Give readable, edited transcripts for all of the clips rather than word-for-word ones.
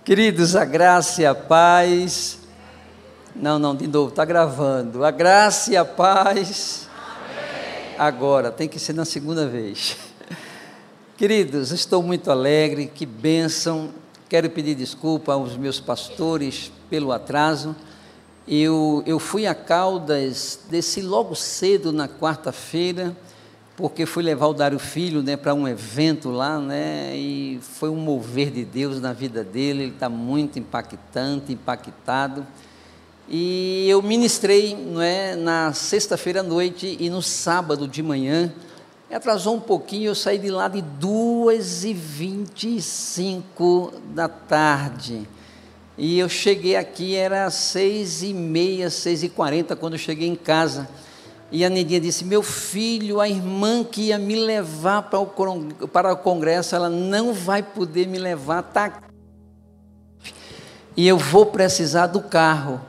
Queridos, a graça e a paz. Não, de novo, está gravando. A graça e a paz. Amém. Agora, tem que ser na segunda vez. Queridos, estou muito alegre, que bênção. Quero pedir desculpa aos meus pastores pelo atraso. Eu fui a Caldas, desci logo cedo na quarta-feira, porque fui levar o Dário Filho, para um evento lá, e foi um mover de Deus na vida dele. Ele está muito impactado, e eu ministrei, na sexta-feira à noite e no sábado de manhã. Atrasou um pouquinho, eu saí de lá de 2h25 da tarde, e eu cheguei aqui, era 6h30, 6h40, quando eu cheguei em casa. E a Nedinha disse: meu filho, a irmã que ia me levar para o congresso, ela não vai poder me levar, tá? E eu vou precisar do carro.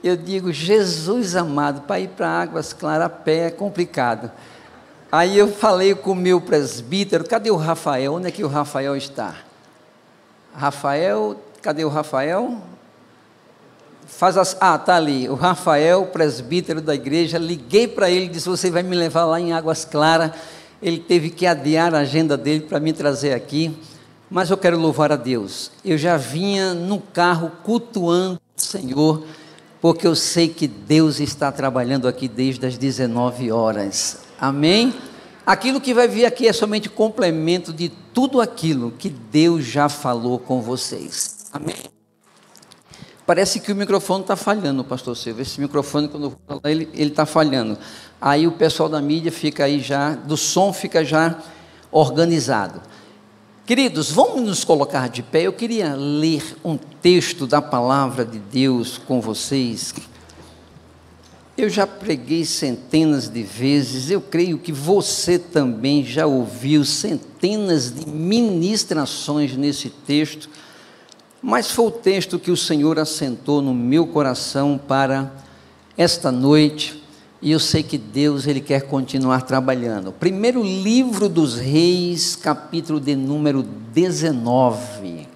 Eu digo: Jesus amado, para ir para Águas Claras a pé é complicado. Aí eu falei com o meu presbítero: cadê o Rafael? Onde é que o Rafael está? Rafael, cadê o Rafael? Está ali, o Rafael, presbítero da igreja. Liguei para ele, disse: você vai me levar lá em Águas Claras. Ele teve que adiar a agenda dele para me trazer aqui, mas eu quero louvar a Deus. Eu já vinha no carro cultuando o Senhor, porque eu sei que Deus está trabalhando aqui desde as 19 horas, amém? Aquilo que vai vir aqui é somente complemento de tudo aquilo que Deus já falou com vocês, amém? Parece que o microfone está falhando, pastor Silvio. Esse microfone, quando eu falo, ele está falhando. Aí o pessoal da mídia fica aí já, do som fica já organizado. Queridos, vamos nos colocar de pé. Eu queria ler um texto da palavra de Deus com vocês. Eu já preguei centenas de vezes, eu creio que você também já ouviu centenas de ministrações nesse texto. Mas foi o texto que o Senhor assentou no meu coração para esta noite, e eu sei que Deus, Ele quer continuar trabalhando. Primeiro livro dos Reis, capítulo de número 19.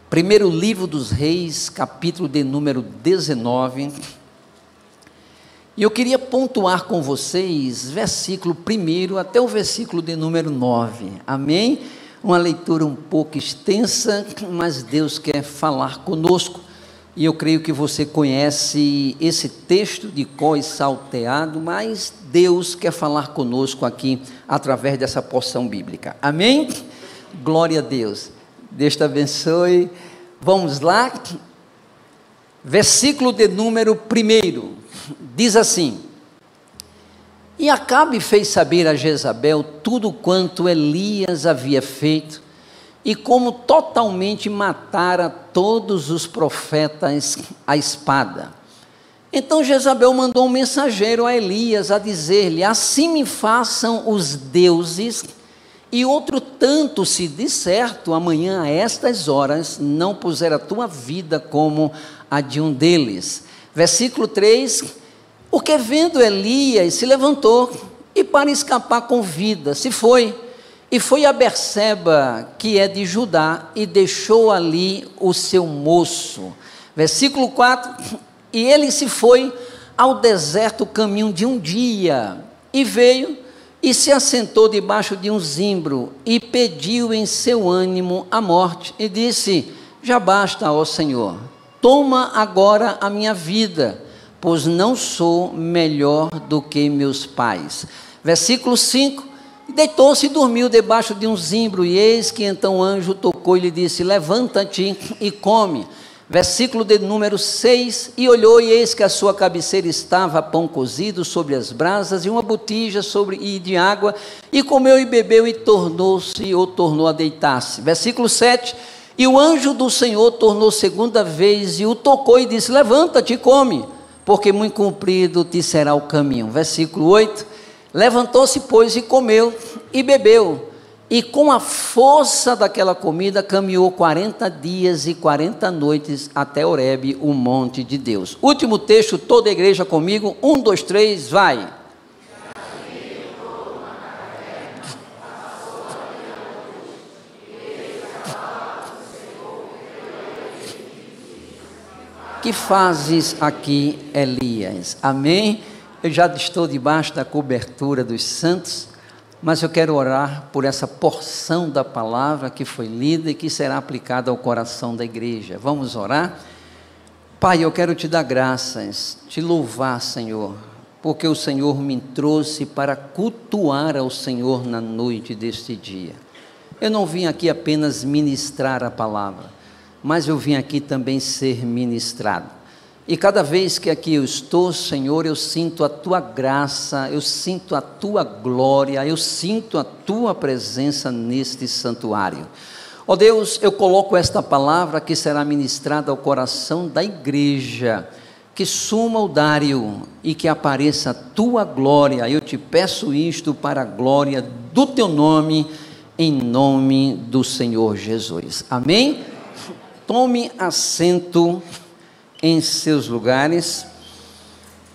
Primeiro livro dos Reis, capítulo de número 19. E eu queria pontuar com vocês, versículo 1 até o versículo de número 9, amém? Uma leitura um pouco extensa, mas Deus quer falar conosco, e eu creio que você conhece esse texto de cor e salteado, mas Deus quer falar conosco aqui, através dessa porção bíblica, amém? Glória a Deus, Deus te abençoe. Vamos lá, versículo de número 1, diz assim: e Acabe fez saber a Jezabel tudo quanto Elias havia feito, e como totalmente matara todos os profetas à espada. Então Jezabel mandou um mensageiro a Elias a dizer-lhe: assim me façam os deuses, e outro tanto, se de certo amanhã a estas horas não puser a tua vida como a de um deles. Versículo 3: porque vendo Elias, se levantou, e para escapar com vida, se foi, e foi a Berseba, que é de Judá, e deixou ali o seu moço. Versículo 4: e ele se foi ao deserto caminho de um dia, e veio, e se assentou debaixo de um zimbro, e pediu em seu ânimo a morte, e disse: já basta, ó Senhor, toma agora a minha vida, pois não sou melhor do que meus pais. Versículo 5: deitou-se e dormiu debaixo de um zimbro, e eis que então o anjo tocou e lhe disse: levanta-te e come. Versículo de número 6: e olhou, e eis que a sua cabeceira estava pão cozido sobre as brasas, e uma botija de água, e comeu e bebeu, e tornou a deitar-se. Versículo 7: e o anjo do Senhor tornou segunda vez, e o tocou e disse: levanta-te e come, porque muito comprido te será o caminho. Versículo 8: levantou-se, pois, e comeu e bebeu, e com a força daquela comida caminhou 40 dias e 40 noites até Horebe, o monte de Deus. Último texto, toda a igreja comigo, 1, 2, 3, vai. que fazes aqui, Elias? Amém? Eu já estou debaixo da cobertura dos santos, mas eu quero orar por essa porção da palavra que foi lida e que será aplicada ao coração da igreja. Vamos orar? Pai, eu quero te dar graças, te louvar, Senhor, porque o Senhor me trouxe para cultuar ao Senhor na noite deste dia. Eu não vim aqui apenas ministrar a palavra, mas eu vim aqui também ser ministrado. E cada vez que aqui eu estou, Senhor, eu sinto a Tua graça, eu sinto a Tua glória, eu sinto a Tua presença neste santuário. Ó Deus, eu coloco esta palavra que será ministrada ao coração da igreja, que suma o dário e que apareça a Tua glória. Eu te peço isto para a glória do Teu nome, em nome do Senhor Jesus. Amém? Tome assento em seus lugares.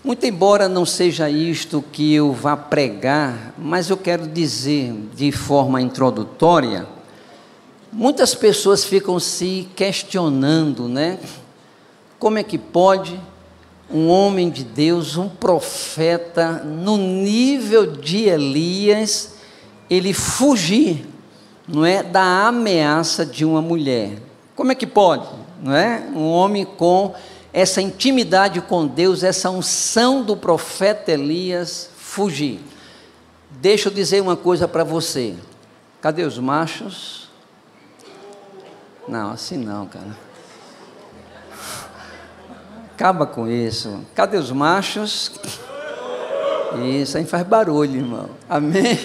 Muito embora não seja isto que eu vá pregar, mas eu quero dizer de forma introdutória, muitas pessoas ficam se questionando, né? Como é que pode um homem de Deus, um profeta, no nível de Elias, ele fugir, não é, da ameaça de uma mulher? Como é que pode, não é? Um homem com essa intimidade com Deus, essa unção do profeta Elias, fugir. Deixa eu dizer uma coisa para você. Cadê os machos? Não, assim não, cara. Acaba com isso. Cadê os machos? Isso aí faz barulho, irmão. Amém?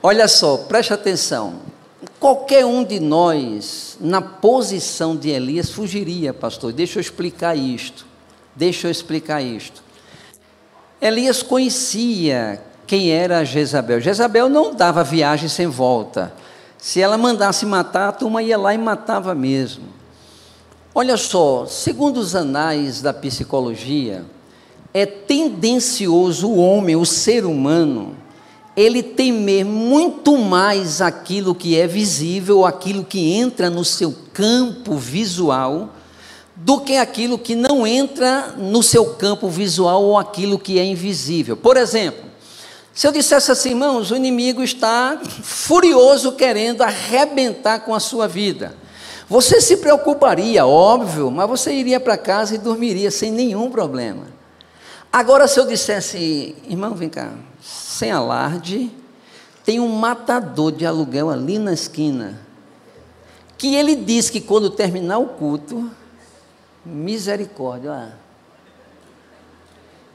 Olha só, preste atenção. Qualquer um de nós, na posição de Elias, fugiria, pastor. Deixa eu explicar isto. Elias conhecia quem era Jezabel. Jezabel não dava viagem sem volta. Se ela mandasse matar, a turma ia lá e matava mesmo. Olha só, segundo os anais da psicologia, é tendencioso o homem, o ser humano, ele temer muito mais aquilo que é visível, aquilo que entra no seu campo visual, do que aquilo que não entra no seu campo visual ou aquilo que é invisível. Por exemplo, se eu dissesse assim, irmãos, o inimigo está furioso querendo arrebentar com a sua vida, você se preocuparia, óbvio, mas você iria para casa e dormiria sem nenhum problema. Agora, se eu dissesse, irmão, vem cá, sem alarde, tem um matador de aluguel ali na esquina, que ele diz que quando terminar o culto, misericórdia, olha,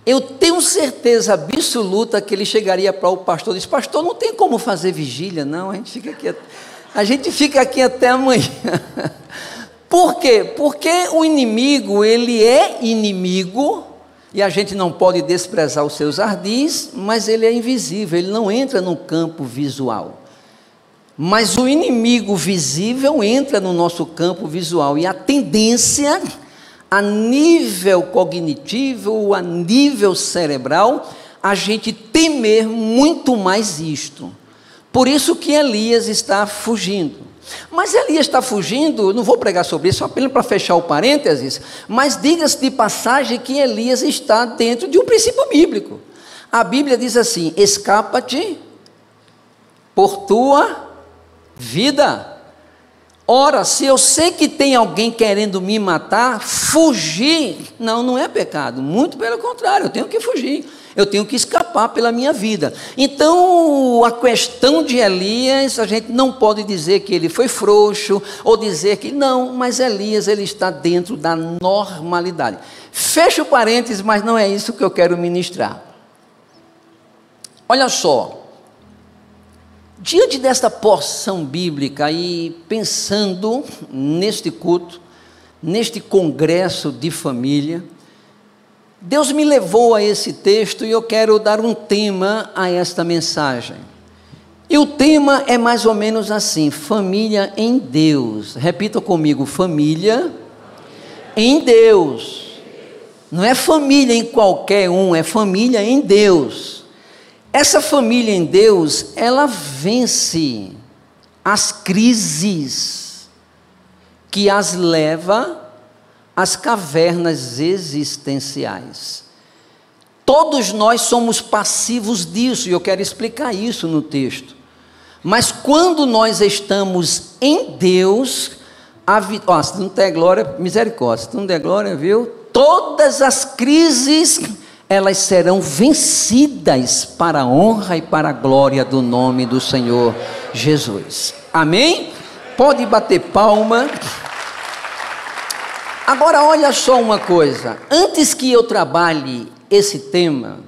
eu tenho certeza absoluta que ele chegaria para o pastor e disse, pastor, não tem como fazer vigília, não, a gente fica aqui até amanhã. Por quê? Porque o inimigo, ele é inimigo, e a gente não pode desprezar os seus ardis, mas ele é invisível, ele não entra no campo visual. Mas o inimigo visível entra no nosso campo visual, e a tendência, a nível cognitivo, a nível cerebral, a gente temer muito mais isto. Por isso que Elias está fugindo. Mas Elias está fugindo, não vou pregar sobre isso, apenas para fechar o parênteses, mas diga-se de passagem que Elias está dentro de um princípio bíblico. A Bíblia diz assim, escapa-te por tua vida. Ora, se eu sei que tem alguém querendo me matar, fugir, não é pecado, muito pelo contrário, eu tenho que fugir. Eu tenho que escapar pela minha vida. Então, a questão de Elias, a gente não pode dizer que ele foi frouxo, ou dizer que não, mas Elias, ele está dentro da normalidade. Fecha o parênteses, mas não é isso que eu quero ministrar. Olha só, diante desta porção bíblica e pensando neste culto, neste congresso de família, Deus me levou a esse texto e eu quero dar um tema a esta mensagem. E o tema é mais ou menos assim, família em Deus. Repita comigo, família em Deus. Não é família em qualquer um, é família em Deus. Essa família em Deus, ela vence as crises que as leva as cavernas existenciais. Todos nós somos passivos disso, e eu quero explicar isso no texto. Mas quando nós estamos em Deus, se não der glória, misericórdia, se não der glória, viu? Todas as crises, elas serão vencidas para a honra e para a glória do nome do Senhor Jesus. Amém? Pode bater palma. Agora olha só uma coisa, antes que eu trabalhe esse tema,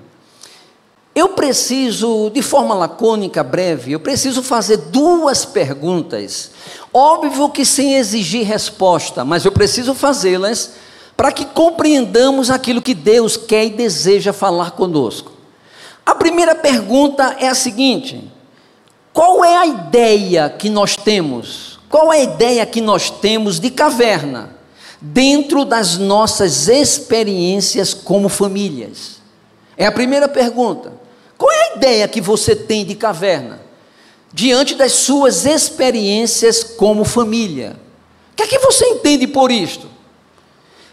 eu preciso, de forma lacônica, breve, eu preciso fazer 2 perguntas, óbvio que sem exigir resposta, mas eu preciso fazê-las para que compreendamos aquilo que Deus quer e deseja falar conosco. A primeira pergunta é a seguinte: qual é a ideia que nós temos? Qual é a ideia que nós temos de caverna dentro das nossas experiências como famílias? É a primeira pergunta. Qual é a ideia que você tem de caverna diante das suas experiências como família? O que é que você entende por isto?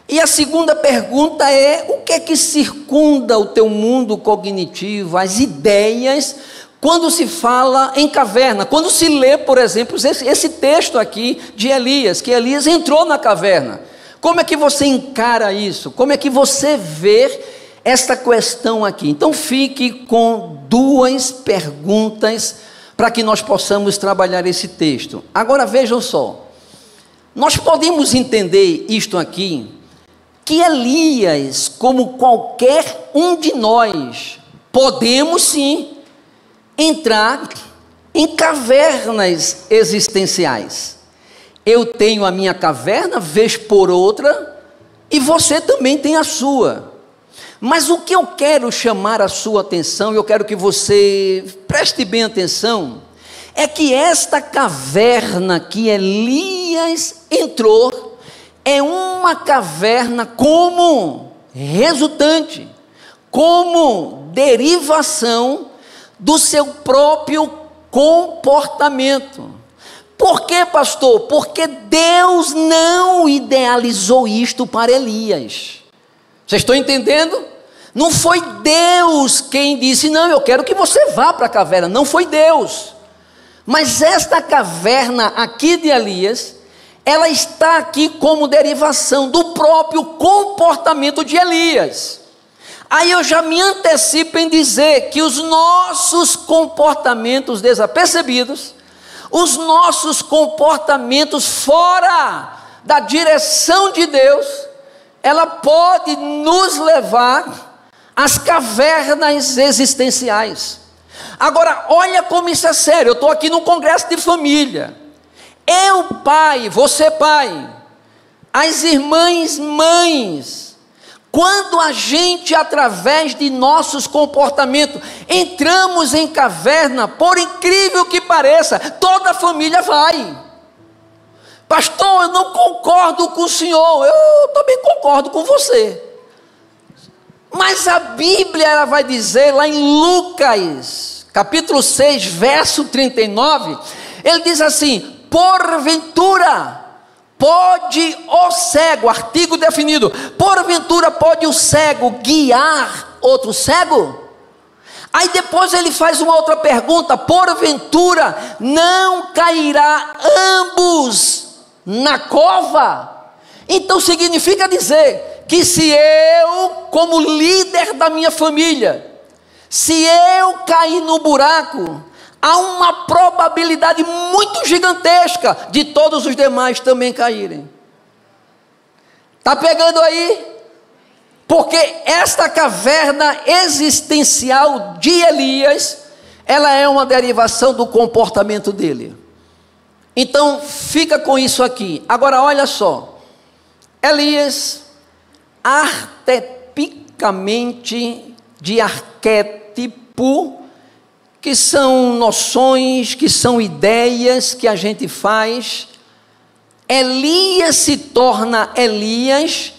E a segunda pergunta é: o que é que circunda o teu mundo cognitivo, as ideias, quando se fala em caverna? Quando se lê, por exemplo, esse texto aqui de Elias, que Elias entrou na caverna. Como é que você encara isso? Como é que você vê esta questão aqui? Então fique com 2 perguntas para que nós possamos trabalhar esse texto. Agora vejam só, nós podemos entender isto aqui, que Elias, como qualquer um de nós, podemos sim entrar em cavernas existenciais. Eu tenho a minha caverna, vez por outra, e você também tem a sua. Mas o que eu quero chamar a sua atenção, e eu quero que você preste bem atenção, é que esta caverna que Elias entrou, é uma caverna como resultante, como derivação do seu próprio comportamento. Por quê, pastor? Porque Deus não idealizou isto para Elias. Vocês estão entendendo? Não foi Deus quem disse: não, eu quero que você vá para a caverna. Não foi Deus. Mas esta caverna aqui de Elias, ela está aqui como derivação do próprio comportamento de Elias. Aí eu já me antecipo em dizer que os nossos comportamentos desapercebidos, os nossos comportamentos fora da direção de Deus, ela pode nos levar às cavernas existenciais. Agora, olha como isso é sério. Eu estou aqui num congresso de família. Eu, pai, você, pai, as irmãs, mães, quando a gente, através de nossos comportamentos, entramos em caverna, por incrível que pareça, toda a família vai. Pastor, eu não concordo com o senhor. Eu também concordo com você. Mas a Bíblia, ela vai dizer lá em Lucas, capítulo 6, verso 39, ele diz assim: porventura pode o cego, artigo definido, porventura pode o cego guiar outro cego? Aí depois ele faz uma outra pergunta: porventura não cairá ambos na cova? Então significa dizer que se eu, como líder da minha família, se eu cair no buraco, há uma probabilidade muito gigantesca de todos os demais também caírem. Está pegando aí? Porque esta caverna existencial de Elias, ela é uma derivação do comportamento dele. Então fica com isso aqui. Agora olha só, Elias, arquetipicamente, de arquétipo, que são noções, que são ideias que a gente faz. Elias se torna Elias,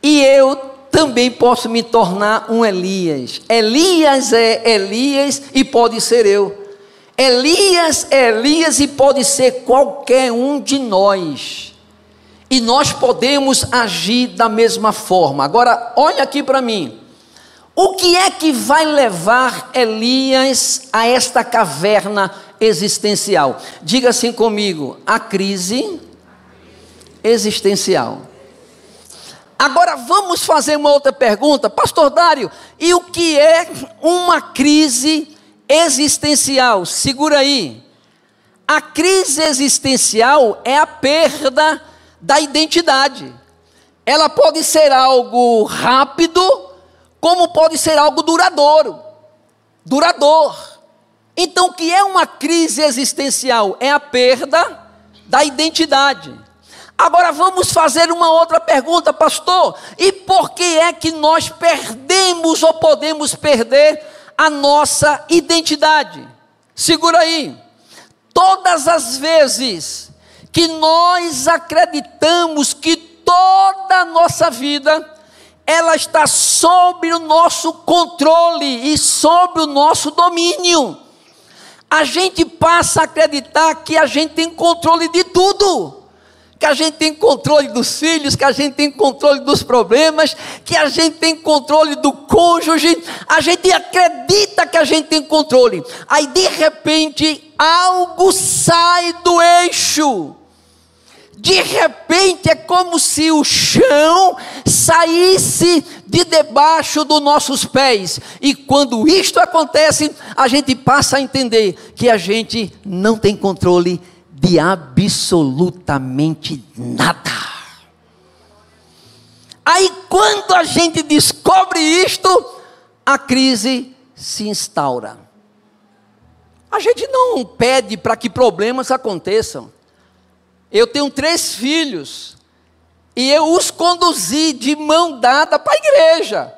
e eu também posso me tornar um Elias. Elias é Elias e pode ser eu. Elias é Elias e pode ser qualquer um de nós. E nós podemos agir da mesma forma. Agora, olha aqui para mim. O que é que vai levar Elias a esta caverna existencial? Diga assim comigo: a crise existencial. Agora vamos fazer uma outra pergunta, pastor Dário, e o que é uma crise existencial? Segura aí. A crise existencial é a perda da identidade. Ela pode ser algo rápido, como pode ser algo duradouro. Então o que é uma crise existencial? É a perda da identidade. Agora vamos fazer uma outra pergunta, pastor. E por que é que nós perdemos ou podemos perder a nossa identidade? Segura aí. Todas as vezes que nós acreditamos que toda a nossa vida ela está sob o nosso controle e sob o nosso domínio, a gente passa a acreditar que a gente tem controle de tudo. Que a gente tem controle dos filhos, que a gente tem controle dos problemas, que a gente tem controle do cônjuge, a gente acredita que a gente tem controle. Aí de repente algo sai do eixo. De repente é como se o chão saísse de debaixo dos nossos pés. E quando isto acontece, a gente passa a entender que a gente não tem controle de absolutamente nada. Aí quando a gente descobre isto, a crise se instaura. A gente não pede para que problemas aconteçam. Eu tenho 3 filhos e eu os conduzi de mão dada para a igreja.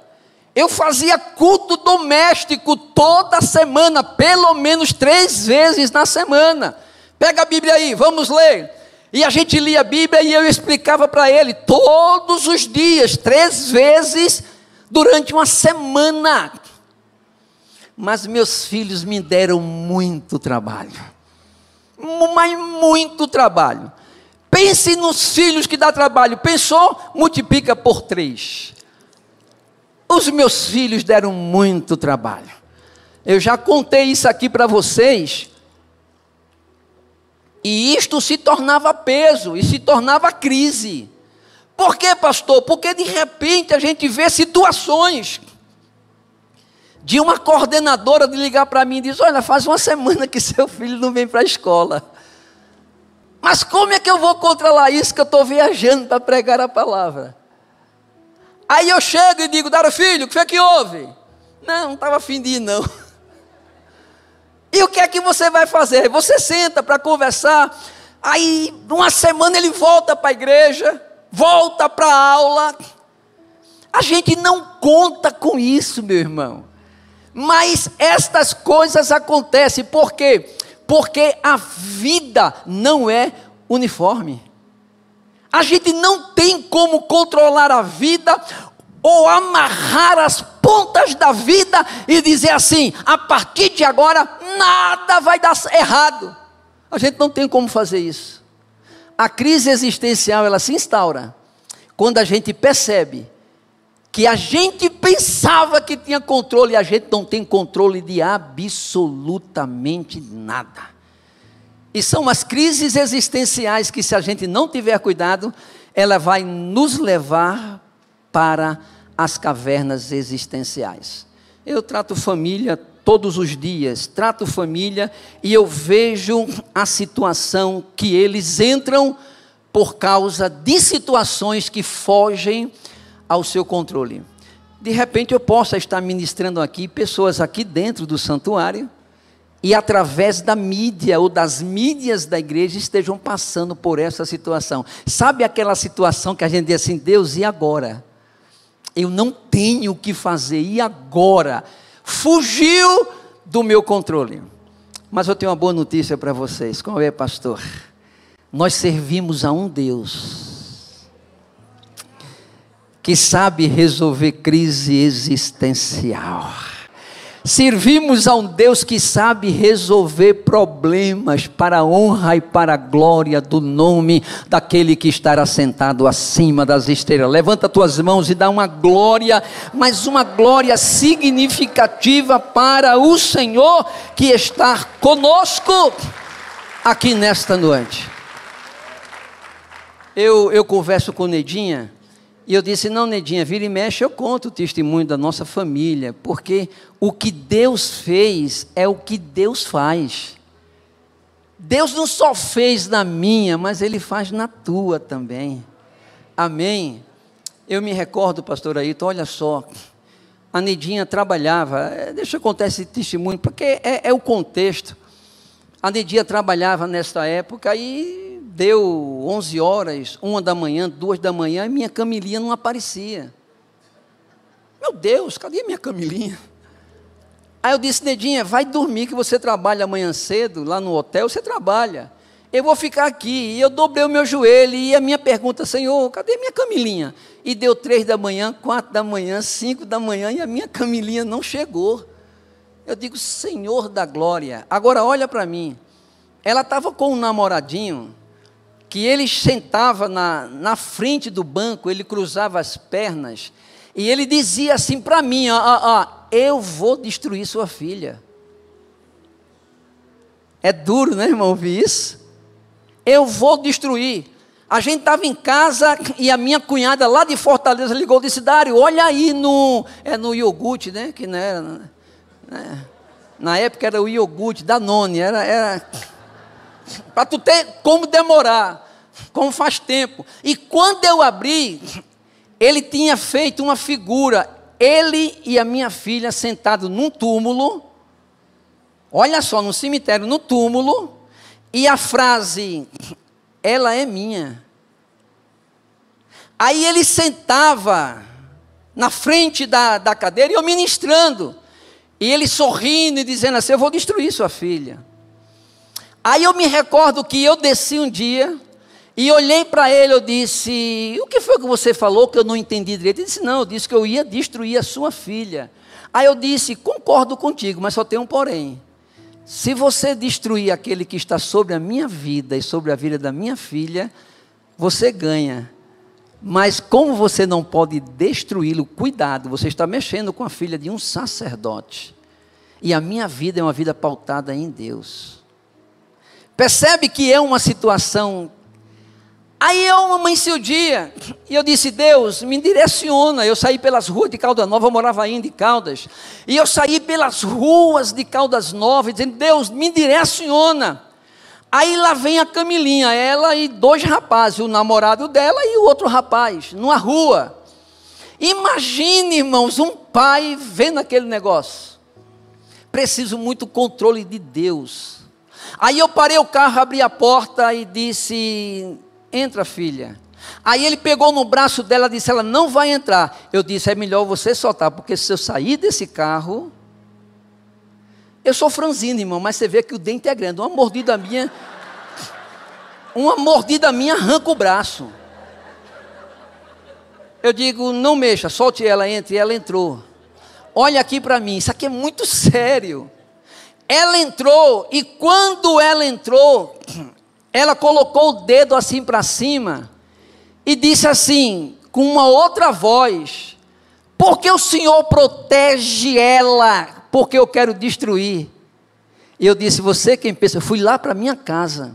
Eu fazia culto doméstico toda semana, pelo menos 3 vezes na semana. Pega a Bíblia aí, vamos ler. E a gente lia a Bíblia e eu explicava para ele todos os dias, 3 vezes durante uma semana. Mas meus filhos me deram muito trabalho. Mas muito trabalho. Pense nos filhos que dá trabalho. Pensou? Multiplica por 3. Os meus filhos deram muito trabalho. Eu já contei isso aqui para vocês. E isto se tornava peso, e se tornava crise. Por quê, pastor? Porque de repente a gente vê situações de uma coordenadora de ligar para mim e diz: olha, faz uma semana que seu filho não vem para a escola. Mas como é que eu vou controlar isso que eu estou viajando para pregar a palavra? Aí eu chego e digo: Dário filho, o que foi que houve? Não estava a fim de ir não. E o que é que você vai fazer? Você senta para conversar, aí uma semana ele volta para a igreja, volta para a aula. A gente não conta com isso, meu irmão. Mas estas coisas acontecem, por quê? Porque a vida não é uniforme. A gente não tem como controlar a vida ou amarrar as pontas da vida e dizer assim: a partir de agora nada vai dar errado. A gente não tem como fazer isso. A crise existencial, ela se instaura quando a gente percebe que a gente pensava que tinha controle e a gente não tem controle de absolutamente nada. E são as crises existenciais que, se a gente não tiver cuidado, ela vai nos levar para as cavernas existenciais. Eu trato família todos os dias, trato família e eu vejo a situação que eles entram por causa de situações que fogem ao seu controle. De repente eu possa estar ministrando aqui, pessoas aqui dentro do santuário, e através da mídia ou das mídias da igreja estejam passando por essa situação. Sabe aquela situação que a gente diz assim: Deus, e agora? Eu não tenho o que fazer, e agora? Fugiu do meu controle. Mas eu tenho uma boa notícia para vocês. Qual é, pastor? Nós servimos a um Deus que sabe resolver crise existencial, Servimos a um Deus que sabe resolver problemas para a honra e para a glória do nome daquele que está assentado acima das estrelas. Levanta tuas mãos e dá uma glória, mas uma glória significativa para o Senhor que está conosco aqui nesta noite. Eu converso com Nedinha. E eu disse, não, Nedinha, vira e mexe, eu conto o testemunho da nossa família, porque o que Deus fez é o que Deus faz. Deus não só fez na minha, mas Ele faz na tua também. Amém? Eu me recordo, pastor Ailton, olha só, a Nedinha trabalhava, deixa eu contar esse testemunho, porque é o contexto. A Nedinha trabalhava nesta época e deu 11 horas, 1 da manhã, 2 da manhã, e minha Camilinha não aparecia. Meu Deus, cadê minha Camilinha? Aí eu disse, Nedinha, vai dormir que você trabalha amanhã cedo, lá no hotel, você trabalha. Eu vou ficar aqui. E eu dobrei o meu joelho, e a minha pergunta, Senhor, cadê minha Camilinha? E deu 3 da manhã, 4 da manhã, 5 da manhã, e a minha Camilinha não chegou. Eu digo, Senhor da glória, agora olha para mim. Ela estava com um namoradinho, que ele sentava na frente do banco, ele cruzava as pernas, e ele dizia assim para mim, eu vou destruir sua filha. É duro, né, irmão, ouvir isso? Eu vou destruir. A gente estava em casa, e a minha cunhada lá de Fortaleza ligou e disse, Dário, olha aí no iogurte, né, que não era, né, na época era o iogurte, Danone, era para tu ter como demorar, como faz tempo. E quando eu abri, ele tinha feito uma figura, ele e a minha filha sentados num túmulo, olha só, no cemitério, no túmulo, e a frase, ela é minha. Aí ele sentava na frente da cadeira, e eu ministrando, e ele sorrindo e dizendo assim, eu vou destruir sua filha. Aí eu me recordo que eu desci um dia, e olhei para ele, eu disse, o que foi que você falou que eu não entendi direito? Ele disse, não, eu disse que eu ia destruir a sua filha. Aí eu disse, concordo contigo, mas só tem um porém. Se você destruir aquele que está sobre a minha vida e sobre a vida da minha filha, você ganha. Mas como você não pode destruí-lo, cuidado, você está mexendo com a filha de um sacerdote. E a minha vida é uma vida pautada em Deus. Percebe que é uma situação. Aí eu amanheci o dia, e eu disse, Deus, me direciona. Eu saí pelas ruas de Caldas Novas, eu morava ainda em Caldas, e eu saí pelas ruas de Caldas Novas, dizendo, Deus, me direciona. Aí lá vem a Camilinha, ela e 2 rapazes, o namorado dela e o outro rapaz, numa rua. Imagine, irmãos, um pai vendo aquele negócio. Preciso muito controle de Deus. Aí eu parei o carro, abri a porta e disse, entra, filha. Aí ele pegou no braço dela e disse, ela não vai entrar. Eu disse, é melhor você soltar, porque se eu sair desse carro, eu sou franzino, irmão, mas você vê que o dente é grande. Uma mordida minha arranca o braço. Eu digo, não mexa, solte ela, entre. E ela entrou. Olha aqui para mim, isso aqui é muito sério. Ela entrou, e quando ela entrou, ela colocou o dedo assim para cima, e disse assim, com uma outra voz, porque o Senhor protege ela, porque eu quero destruir. E eu disse, você quem pensa, eu fui lá para minha casa,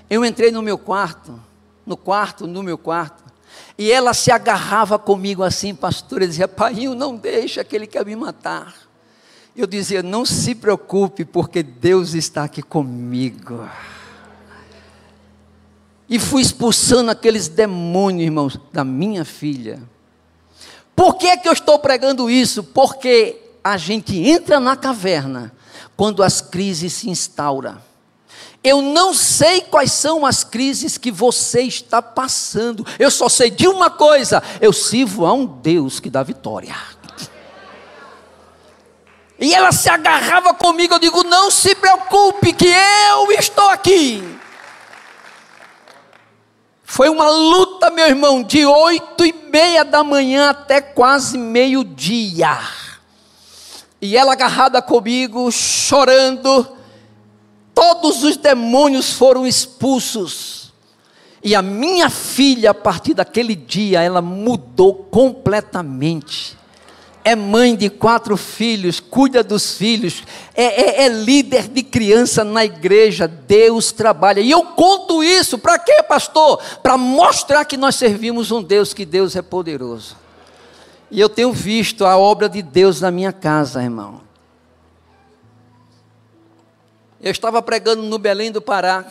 eu entrei no meu quarto, no meu quarto, e ela se agarrava comigo assim, pastor, e dizia, Painho, não deixa que ele quer me matar. Eu dizia, não se preocupe, porque Deus está aqui comigo. E fui expulsando aqueles demônios, irmãos, da minha filha. Por que que eu estou pregando isso? Porque a gente entra na caverna quando as crises se instauram. Eu não sei quais são as crises que você está passando. Eu só sei de uma coisa, eu sirvo a um Deus que dá vitória. E ela se agarrava comigo, eu digo, não se preocupe que eu estou aqui. Foi uma luta, meu irmão, de 8:30 da manhã até quase meio-dia. E ela agarrada comigo, chorando, todos os demônios foram expulsos. E a minha filha, a partir daquele dia, ela mudou completamente. É mãe de 4 filhos, cuida dos filhos, é líder de criança na igreja. Deus trabalha. E eu conto isso, para quê, pastor? Para mostrar que nós servimos um Deus, que Deus é poderoso. E eu tenho visto a obra de Deus na minha casa, irmão. Eu estava pregando no Belém do Pará,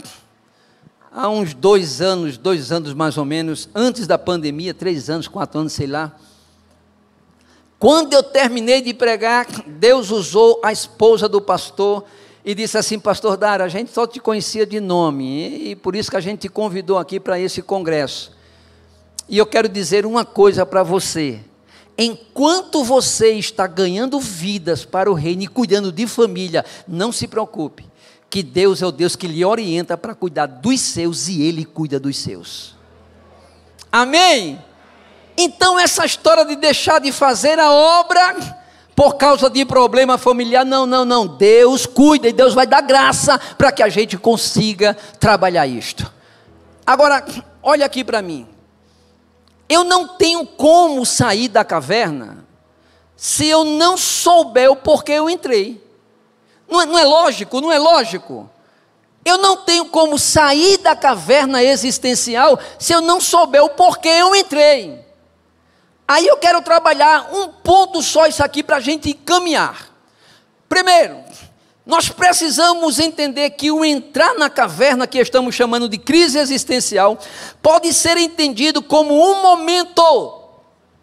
há uns 2 anos mais ou menos, antes da pandemia, 3 anos, 4 anos, sei lá. Quando eu terminei de pregar, Deus usou a esposa do pastor e disse assim: pastor Dário, a gente só te conhecia de nome, e por isso que a gente te convidou aqui para esse congresso. E eu quero dizer uma coisa para você: enquanto você está ganhando vidas para o reino e cuidando de família, não se preocupe, que Deus é o Deus que lhe orienta para cuidar dos seus, e Ele cuida dos seus. Amém? Então essa história de deixar de fazer a obra por causa de problema familiar, não, Deus cuida e Deus vai dar graça para que a gente consiga trabalhar isto. Agora, olha aqui para mim, eu não tenho como sair da caverna se eu não souber o porquê eu entrei. Não é lógico, não é lógico. Eu não tenho como sair da caverna existencial se eu não souber o porquê eu entrei. Aí eu quero trabalhar um ponto só isso aqui para a gente caminhar. Primeiro, nós precisamos entender que o entrar na caverna, que estamos chamando de crise existencial, pode ser entendido como um momento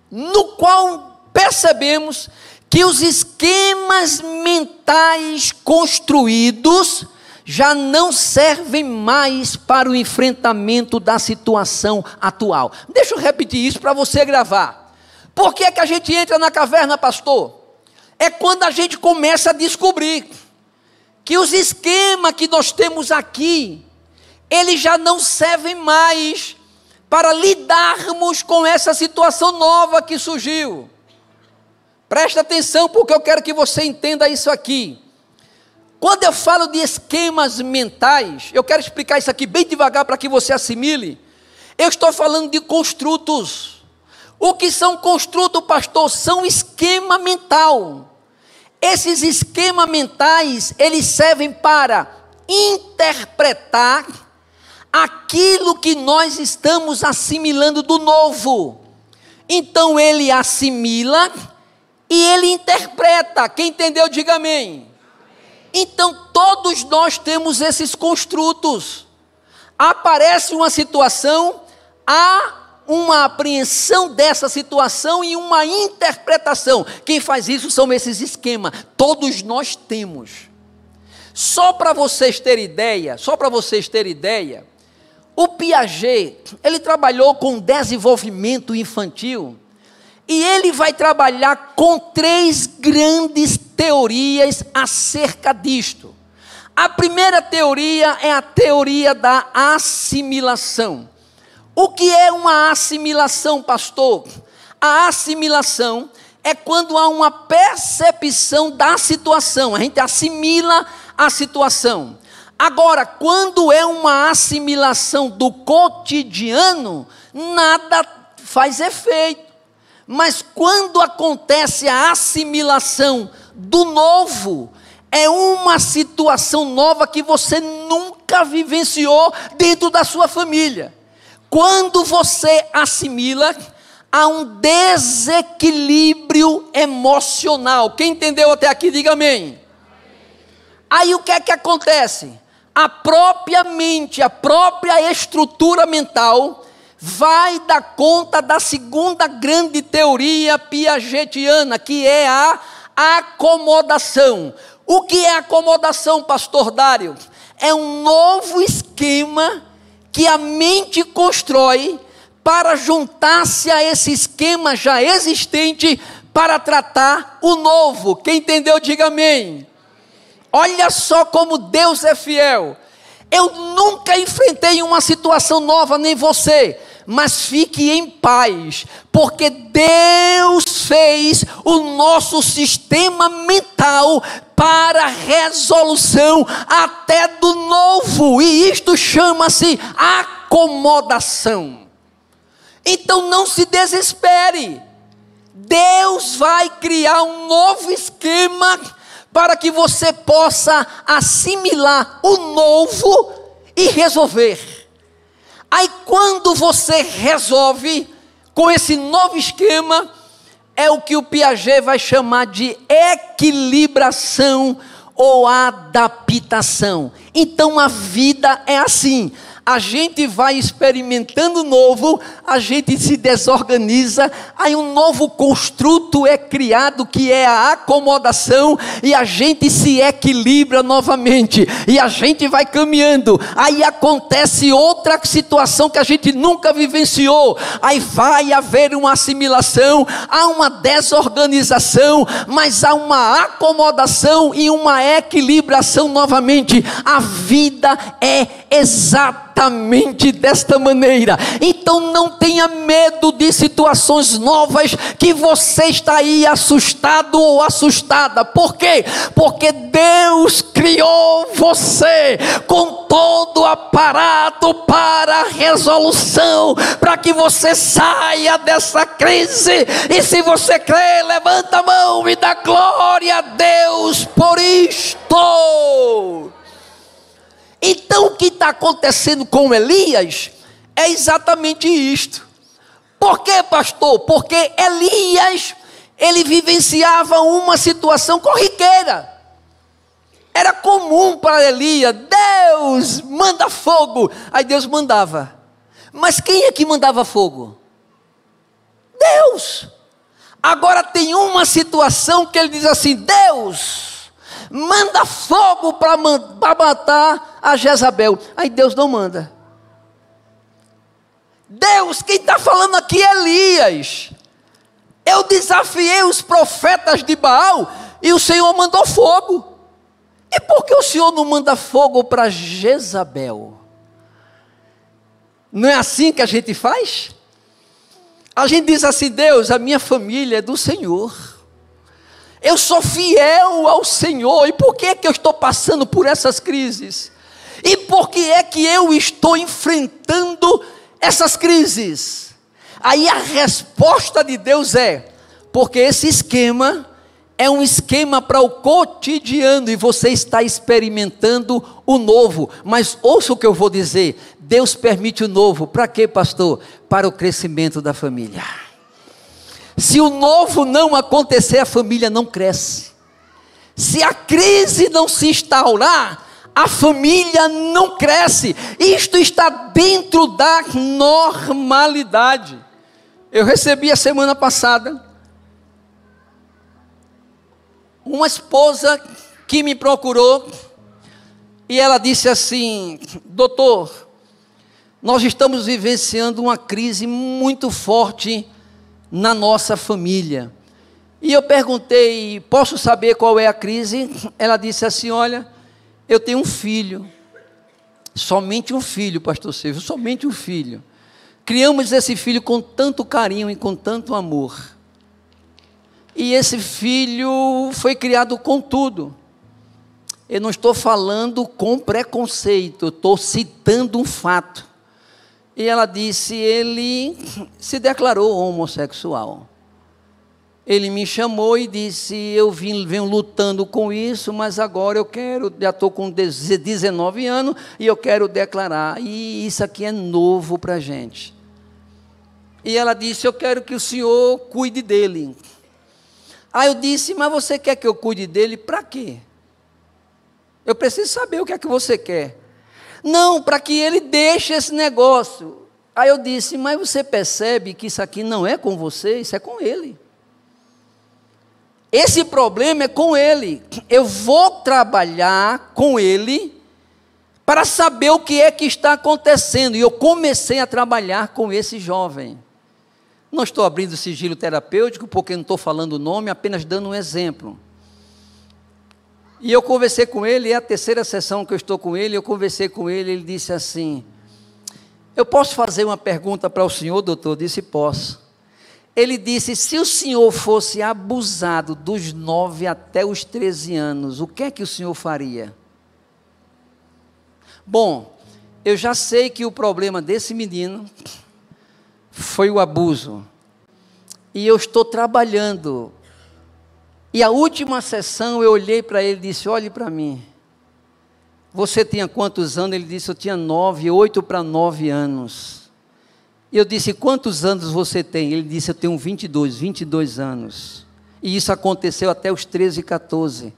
no qual percebemos que os esquemas mentais construídos já não servem mais para o enfrentamento da situação atual. Deixa eu repetir isso para você gravar. Por que é que a gente entra na caverna, pastor? É quando a gente começa a descobrir que os esquemas que nós temos aqui, eles já não servem mais para lidarmos com essa situação nova que surgiu. Presta atenção, porque eu quero que você entenda isso aqui. Quando eu falo de esquemas mentais, eu quero explicar isso aqui bem devagar para que você assimile. Eu estou falando de construtos. O que são construtos, pastor? São esquema mental. Esses esquemas mentais, eles servem para interpretar aquilo que nós estamos assimilando do novo. Então ele assimila e ele interpreta. Quem entendeu, diga amém. Então todos nós temos esses construtos. Aparece uma situação, há uma apreensão dessa situação e uma interpretação. Quem faz isso são esses esquemas. Todos nós temos. Só para vocês terem ideia, o Piaget, ele trabalhou com desenvolvimento infantil, e ele vai trabalhar com 3 grandes teorias acerca disto. A primeira teoria é a teoria da assimilação. O que é uma assimilação, pastor? A assimilação é quando há uma percepção da situação, a gente assimila a situação. Agora, quando é uma assimilação do cotidiano, nada faz efeito. Mas quando acontece a assimilação do novo, é uma situação nova que você nunca vivenciou dentro da sua família. Quando você assimila, há um desequilíbrio emocional. Quem entendeu até aqui, diga amém. Aí o que é que acontece? A própria mente, a própria estrutura mental vai dar conta da segunda grande teoria piagetiana, que é a acomodação. O que é acomodação, pastor Dário? É um novo esquema que a mente constrói para juntar-se a esse esquema já existente para tratar o novo. Quem entendeu, diga amém. Olha só como Deus é fiel. Eu nunca enfrentei uma situação nova, nem você, mas fique em paz, porque Deus fez o nosso sistema mental para resolução até do novo, e isto chama-se acomodação. Então não se desespere, Deus vai criar um novo esquema para que você possa assimilar o novo e resolver. Aí quando você resolve com esse novo esquema, é o que o Piaget vai chamar de equilibração ou adaptação. Então a vida é assim. A gente vai experimentando novo, a gente se desorganiza, aí um novo construto é criado, que é a acomodação, e a gente se equilibra novamente, e a gente vai caminhando, aí acontece outra situação que a gente nunca vivenciou, aí vai haver uma assimilação, há uma desorganização, mas há uma acomodação e uma equilibração novamente. A vida é exatamente desta maneira. Então não tenha medo de situações novas que você está aí assustado ou assustada. Por quê? Porque Deus criou você com todo o aparato para a resolução, para que você saia dessa crise. E se você crê, levanta a mão e dá glória a Deus por isto. Então o que está acontecendo com Elias é exatamente isto. Por quê, pastor? Porque Elias, ele vivenciava uma situação corriqueira. Era comum para Elias: Deus manda fogo. Aí Deus mandava. Mas quem é que mandava fogo? Deus. Agora tem uma situação que ele diz assim: Deus manda fogo para matar a Jezabel. Aí Deus não manda. Deus, quem está falando aqui é Elias. Eu desafiei os profetas de Baal e o Senhor mandou fogo. E por que o Senhor não manda fogo para Jezabel? Não é assim que a gente faz? A gente diz assim: Deus, a minha família é do Senhor. Eu sou fiel ao Senhor. E por que é que eu estou passando por essas crises? E por que é que eu estou enfrentando essas crises? Aí a resposta de Deus é: porque esse esquema é um esquema para o cotidiano e você está experimentando o novo. Mas ouça o que eu vou dizer: Deus permite o novo. Para quê, pastor? Para o crescimento da família. Se o novo não acontecer, a família não cresce. Se a crise não se instaurar, a família não cresce. Isto está dentro da normalidade. Eu recebi a semana passada uma esposa que me procurou e ela disse assim: doutor, nós estamos vivenciando uma crise muito forte na nossa família. E eu perguntei: posso saber qual é a crise? Ela disse assim: olha, eu tenho um filho, somente um filho, pastor Silvio, somente um filho. Criamos esse filho com tanto carinho e com tanto amor. E esse filho foi criado com tudo. Eu não estou falando com preconceito, eu estou citando um fato. E ela disse: ele se declarou homossexual. Ele me chamou e disse: eu venho lutando com isso, mas agora já estou com 19 anos e eu quero declarar. E isso aqui é novo para a gente. E ela disse: eu quero que o senhor cuide dele. Aí eu disse: mas você quer que eu cuide dele para quê? Eu preciso saber o que é que você quer. Não, para que ele deixe esse negócio. Aí eu disse: mas você percebe que isso aqui não é com você, isso é com ele. Esse problema é com ele. Eu vou trabalhar com ele para saber o que é que está acontecendo. E eu comecei a trabalhar com esse jovem. Não estou abrindo sigilo terapêutico, porque não estou falando o nome, apenas dando um exemplo. E eu conversei com ele, é a terceira sessão que eu estou com ele, eu conversei com ele, ele disse assim: Eu posso fazer uma pergunta para o senhor, doutor? Eu disse, posso. Ele disse, se o senhor fosse abusado dos 9 até os 13 anos, o que é que o senhor faria? Bom, eu já sei que o problema desse menino foi o abuso. E eu estou trabalhando. E a última sessão eu olhei para ele e disse, olhe para mim. Você tinha quantos anos? Ele disse, eu tinha 9, 8 para 9 anos. E eu disse, quantos anos você tem? Ele disse, eu tenho 22 anos. E isso aconteceu até os 13, 14.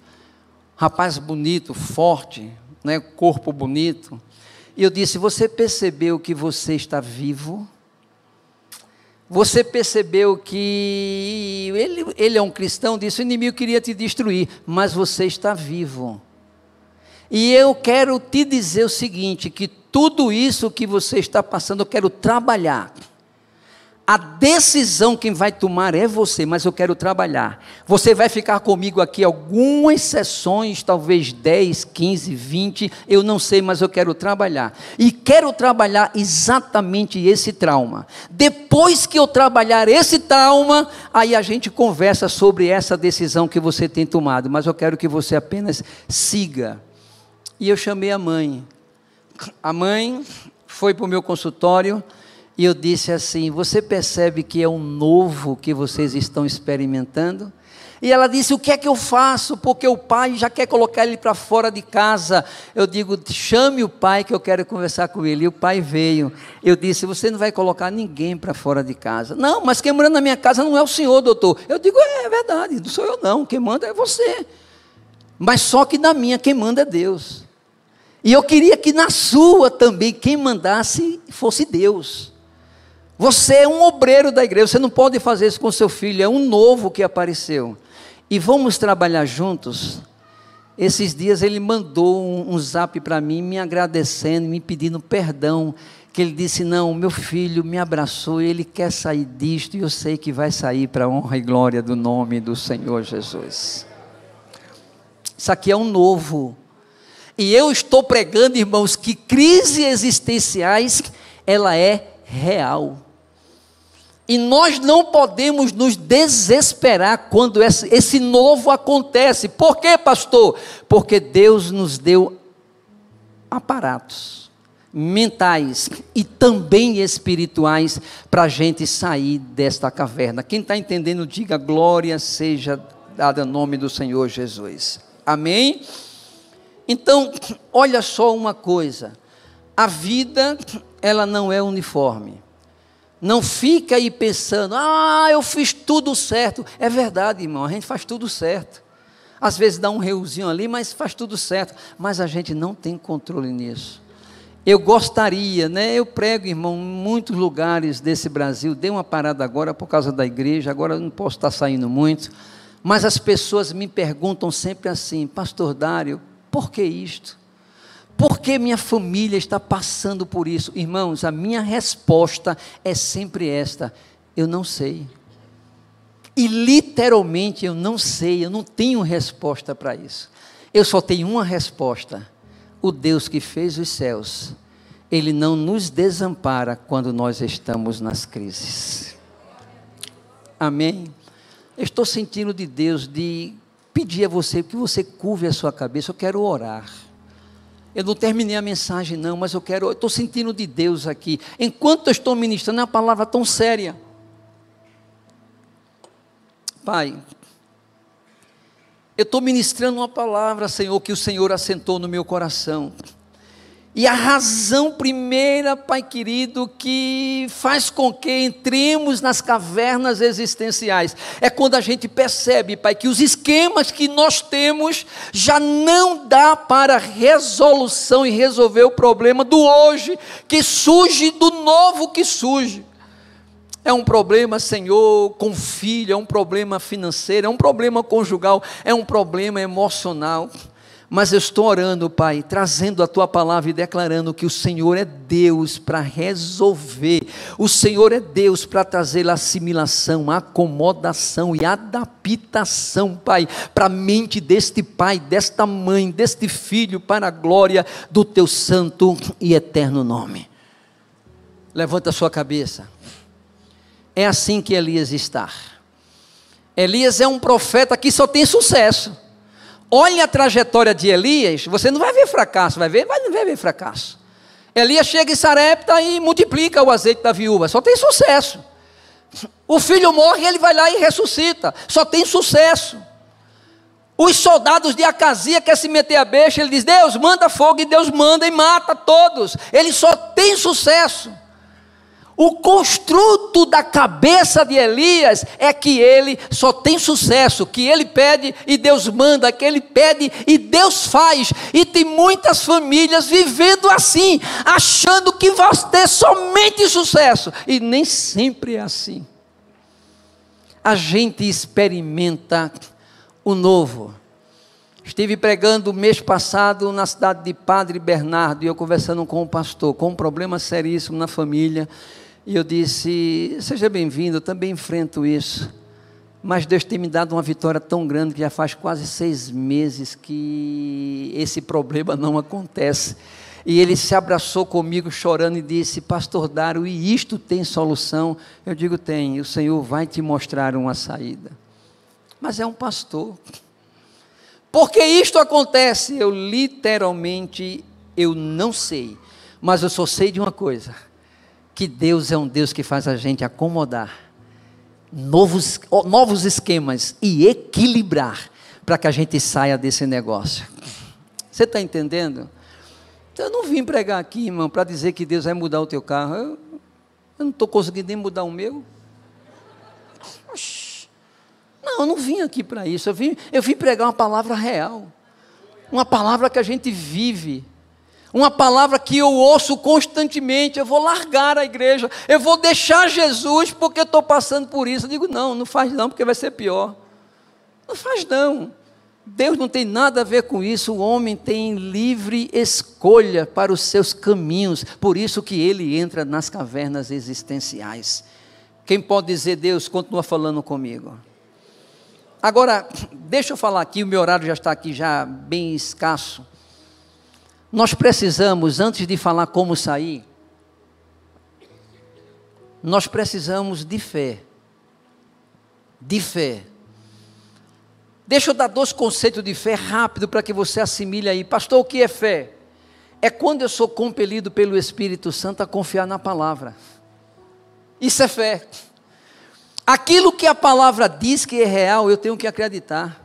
Rapaz bonito, forte, né? Corpo bonito. E eu disse, você percebeu que você está vivo? Você percebeu que ele é um cristão? Disse, o inimigo queria te destruir, mas você está vivo. E eu quero te dizer o seguinte, que tudo isso que você está passando, eu quero trabalhar. A decisão quem vai tomar é você, mas eu quero trabalhar. Você vai ficar comigo aqui algumas sessões, talvez 10, 15, 20, eu não sei, mas eu quero trabalhar. E quero trabalhar exatamente esse trauma. Depois que eu trabalhar esse trauma, aí a gente conversa sobre essa decisão que você tem tomado. Mas eu quero que você apenas siga. E eu chamei a mãe. A mãe foi para o meu consultório e eu disse assim, você percebe que é um novo que vocês estão experimentando? E ela disse, o que é que eu faço? Porque o pai já quer colocar ele para fora de casa. Eu digo, chame o pai que eu quero conversar com ele. E o pai veio. Eu disse, você não vai colocar ninguém para fora de casa. Não, mas quem mora na minha casa não é o senhor, doutor. Eu digo, é verdade, não sou eu não, quem manda é você. Mas só que na minha quem manda é Deus. E eu queria que na sua também, quem mandasse fosse Deus. Você é um obreiro da igreja, você não pode fazer isso com seu filho, é um novo que apareceu. E vamos trabalhar juntos. Esses dias ele mandou um zap para mim, me agradecendo, me pedindo perdão, que ele disse, não, meu filho me abraçou, ele quer sair disto, e eu sei que vai sair para a honra e glória do nome do Senhor Jesus. Isso aqui é um novo. E eu estou pregando, irmãos, que crises existenciais, ela é real. E nós não podemos nos desesperar quando esse novo acontece. Por quê, pastor? Porque Deus nos deu aparatos mentais e também espirituais para a gente sair desta caverna. Quem está entendendo, diga glória seja dada em nome do Senhor Jesus. Amém? Então, olha só uma coisa, a vida, ela não é uniforme. Não fica aí pensando, eu fiz tudo certo. É verdade, irmão, a gente faz tudo certo. Às vezes dá um reuzinho ali, mas faz tudo certo. Mas a gente não tem controle nisso. Eu gostaria, né? Eu prego, irmão, em muitos lugares desse Brasil. Dei uma parada agora por causa da igreja, agora eu não posso estar saindo muito. Mas as pessoas me perguntam sempre assim, pastor Dário, por que isto? Por que minha família está passando por isso? Irmãos, a minha resposta é sempre esta, eu não sei. E literalmente eu não sei, eu não tenho resposta para isso. Eu só tenho uma resposta, o Deus que fez os céus, Ele não nos desampara quando nós estamos nas crises. Amém? Eu estou sentindo de Deus, de pedir a você, que você curve a sua cabeça, eu quero orar. Eu não terminei a mensagem não, mas eu estou sentindo de Deus aqui. Enquanto eu estou ministrando, é uma palavra tão séria. Pai, eu estou ministrando uma palavra, Senhor, que o Senhor assentou no meu coração. E a razão primeira, Pai querido, que faz com que entremos nas cavernas existenciais, é quando a gente percebe, Pai, que os esquemas que nós temos já não dá para resolução e resolver o problema do hoje, que surge do novo que surge. É um problema, Senhor, com filho, é um problema financeiro, é um problema conjugal, é um problema emocional. Mas eu estou orando, Pai, trazendo a Tua palavra e declarando que o Senhor é Deus para resolver. O Senhor é Deus para trazer assimilação, acomodação e adaptação, Pai, para a mente deste pai, desta mãe, deste filho, para a glória do Teu santo e eterno nome. Levanta a sua cabeça. É assim que Elias está. Elias é um profeta que só tem sucesso. Olhe a trajetória de Elias, você não vai ver fracasso, vai ver fracasso. Elias chega em Sarepta e multiplica o azeite da viúva, só tem sucesso. O filho morre, ele vai lá e ressuscita, só tem sucesso. Os soldados de Acazia querem se meter a besta, ele diz, Deus manda fogo, e Deus manda e mata todos. Ele só tem sucesso. O construto da cabeça de Elias é que ele só tem sucesso, que ele pede e Deus manda, que ele pede e Deus faz. E tem muitas famílias vivendo assim, achando que vai ter somente sucesso. E nem sempre é assim. A gente experimenta o novo. Estive pregando mês passado na cidade de Padre Bernardo, e eu conversando com o pastor, com um problema seríssimo na família. E eu disse, seja bem-vindo, eu também enfrento isso. Mas Deus tem me dado uma vitória tão grande que já faz quase 6 meses que esse problema não acontece. E ele se abraçou comigo chorando e disse, pastor Dário, e isto tem solução? Eu digo, tem, o Senhor vai te mostrar uma saída. Mas é um pastor. Por que isto acontece? Eu literalmente, eu não sei. Mas eu só sei de uma coisa. Que Deus é um Deus que faz a gente acomodar novos esquemas e equilibrar para que a gente saia desse negócio. Você está entendendo? Então, eu não vim pregar aqui, irmão, para dizer que Deus vai mudar o teu carro. Eu não estou conseguindo nem mudar o meu. Não, eu não vim aqui para isso. Eu vim pregar uma palavra real. Uma palavra que a gente vive. Uma palavra que eu ouço constantemente. Eu vou largar a igreja, eu vou deixar Jesus porque eu estou passando por isso. Eu digo, não faz não, porque vai ser pior. Não faz não. Deus não tem nada a ver com isso. O homem tem livre escolha para os seus caminhos. Por isso que ele entra nas cavernas existenciais. Quem pode dizer, Deus, continua falando comigo? Agora, deixa eu falar aqui, o meu horário já está aqui já bem escasso. Nós precisamos, antes de falar como sair, nós precisamos de fé. De fé. Deixa eu dar 2 conceitos de fé rápido para que você assimile aí. Pastor, o que é fé? É quando eu sou compelido pelo Espírito Santo a confiar na palavra. Isso é fé. Aquilo que a palavra diz que é real, eu tenho que acreditar.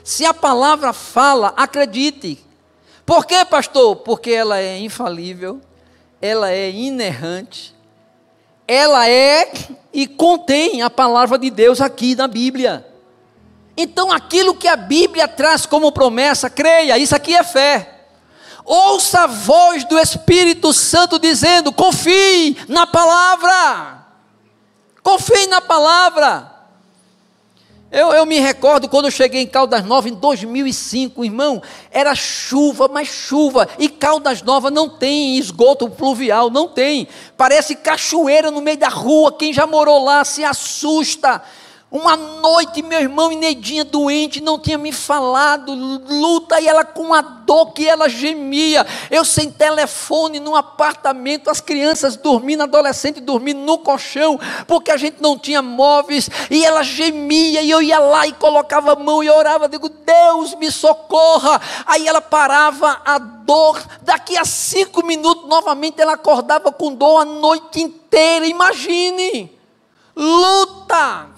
Se a palavra fala, acredite. Por quê, pastor? Porque ela é infalível, ela é inerrante, ela é e contém a palavra de Deus aqui na Bíblia. Então aquilo que a Bíblia traz como promessa, creia, isso aqui é fé. Ouça a voz do Espírito Santo dizendo, confie na palavra. Confie na palavra. Eu me recordo quando eu cheguei em Caldas Novas em 2005, irmão, era chuva, mas chuva, e Caldas Novas não tem esgoto pluvial, não tem, parece cachoeira no meio da rua, quem já morou lá se assusta. Uma noite, meu irmão e Neidinha doente, não tinha me falado, luta, e ela com a dor que ela gemia, eu sem telefone, num apartamento, as crianças dormindo, adolescente dormindo no colchão, porque a gente não tinha móveis, e ela gemia, e eu ia lá e colocava a mão e orava, digo, Deus me socorra, aí ela parava a dor, daqui a 5 minutos, novamente ela acordava com dor a noite inteira, imagine, luta.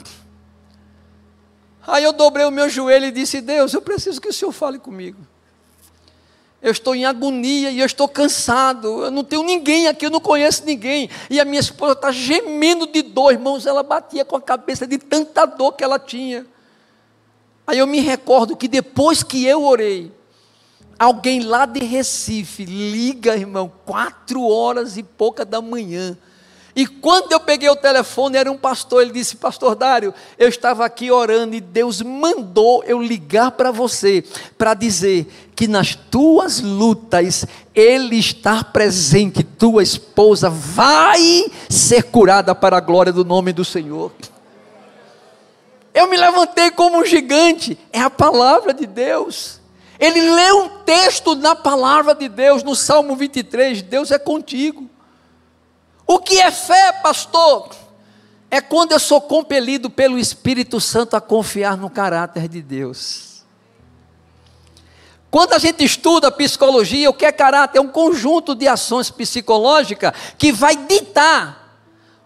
Aí eu dobrei o meu joelho e disse, Deus, eu preciso que o Senhor fale comigo. Eu estou em agonia e eu estou cansado, eu não tenho ninguém aqui, eu não conheço ninguém. E a minha esposa está gemendo de dor, irmãos, ela batia com a cabeça de tanta dor que ela tinha. Aí eu me recordo que depois que eu orei, alguém lá de Recife liga, irmão, 4 horas e pouca da manhã. E quando eu peguei o telefone, era um pastor, ele disse, pastor Dário, eu estava aqui orando e Deus mandou eu ligar para você, para dizer que nas tuas lutas, Ele está presente, tua esposa vai ser curada para a glória do nome do Senhor. Eu me levantei como um gigante, é a palavra de Deus. Ele leu um texto na palavra de Deus, no Salmo 23, Deus é contigo. O que é fé, pastor? É quando eu sou compelido pelo Espírito Santo a confiar no caráter de Deus. Quando a gente estuda psicologia, o que é caráter? É um conjunto de ações psicológicas que vai ditar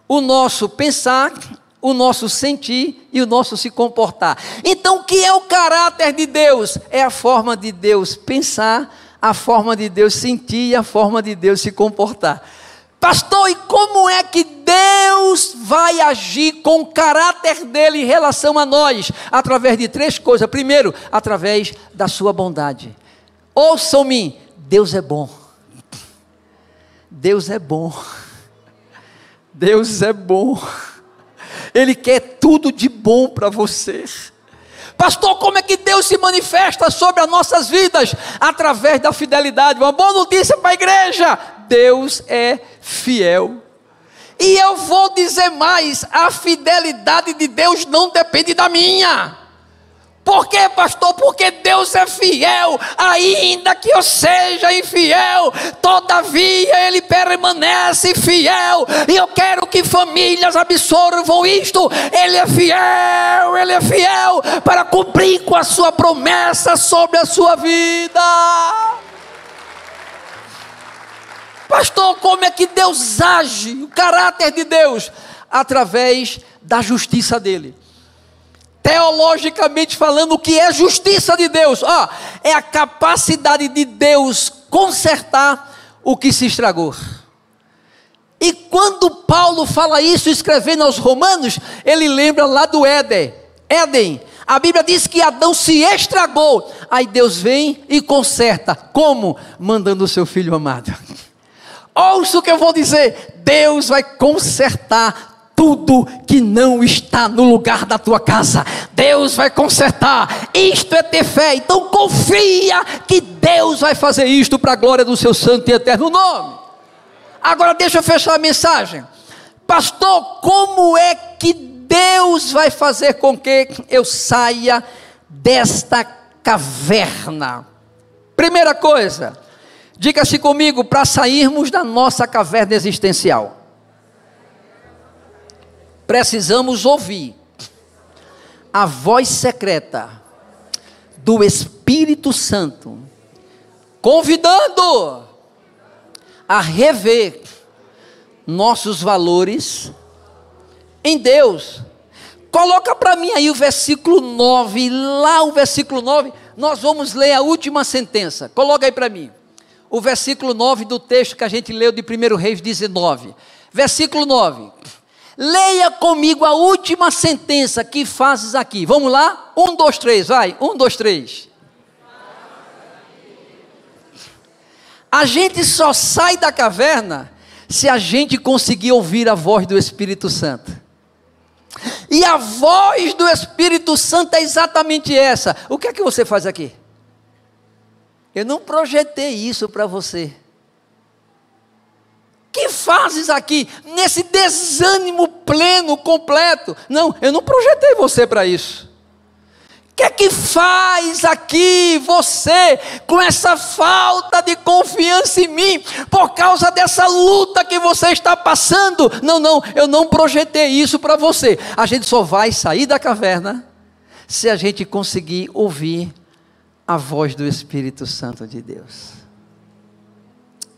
o nosso pensar, o nosso sentir e o nosso se comportar. Então, o que é o caráter de Deus? É a forma de Deus pensar, a forma de Deus sentir e a forma de Deus se comportar. Pastor, e como é que Deus vai agir com o caráter dele em relação a nós? Através de 3 coisas. Primeiro, através da sua bondade. Ouçam-me, Deus é bom. Deus é bom. Deus é bom. Ele quer tudo de bom para você. Pastor, como é que Deus se manifesta sobre as nossas vidas? Através da fidelidade. Uma boa notícia para a igreja: Deus é fiel. E eu vou dizer mais: a fidelidade de Deus não depende da minha. Por quê, pastor? Porque Deus é fiel, ainda que eu seja infiel, todavia Ele permanece fiel, e eu quero que famílias absorvam isto. Ele é fiel para cumprir com a sua promessa sobre a sua vida. Pastor, como é que Deus age? O caráter de Deus, através da justiça dele. Teologicamente falando, o que é justiça de Deus? É a capacidade de Deus consertar o que se estragou. E quando Paulo fala isso, escrevendo aos Romanos, ele lembra lá do Éden. A Bíblia diz que Adão se estragou. Aí Deus vem e conserta. Como? Mandando o seu filho amado. Ouça o que eu vou dizer: Deus vai consertar tudo que não está no lugar da tua casa. Deus vai consertar. Isto é ter fé. Então confia que Deus vai fazer isto para a glória do seu santo e eterno nome. Agora deixa eu fechar a mensagem. Pastor, como é que Deus vai fazer com que eu saia desta caverna? Primeira coisa, diga-se comigo: para sairmos da nossa caverna existencial, precisamos ouvir a voz secreta do Espírito Santo, convidando a rever nossos valores em Deus. Coloca para mim aí o versículo 9, lá o versículo 9, nós vamos ler a última sentença. Coloca aí para mim, o versículo 9 do texto que a gente leu de 1 Reis 19, versículo 9. Leia comigo a última sentença que fazes aqui. Vamos lá? 1, 2, 3, vai. 1, 2, 3. A gente só sai da caverna se a gente conseguir ouvir a voz do Espírito Santo. E a voz do Espírito Santo é exatamente essa. O que é que você faz aqui? Eu não projetei isso para você. Que fazes aqui, nesse desânimo pleno, completo? Não, eu não projetei você para isso. O que é que faz aqui você, com essa falta de confiança em mim, por causa dessa luta que você está passando? Não, eu não projetei isso para você. A gente só vai sair da caverna se a gente conseguir ouvir a voz do Espírito Santo de Deus.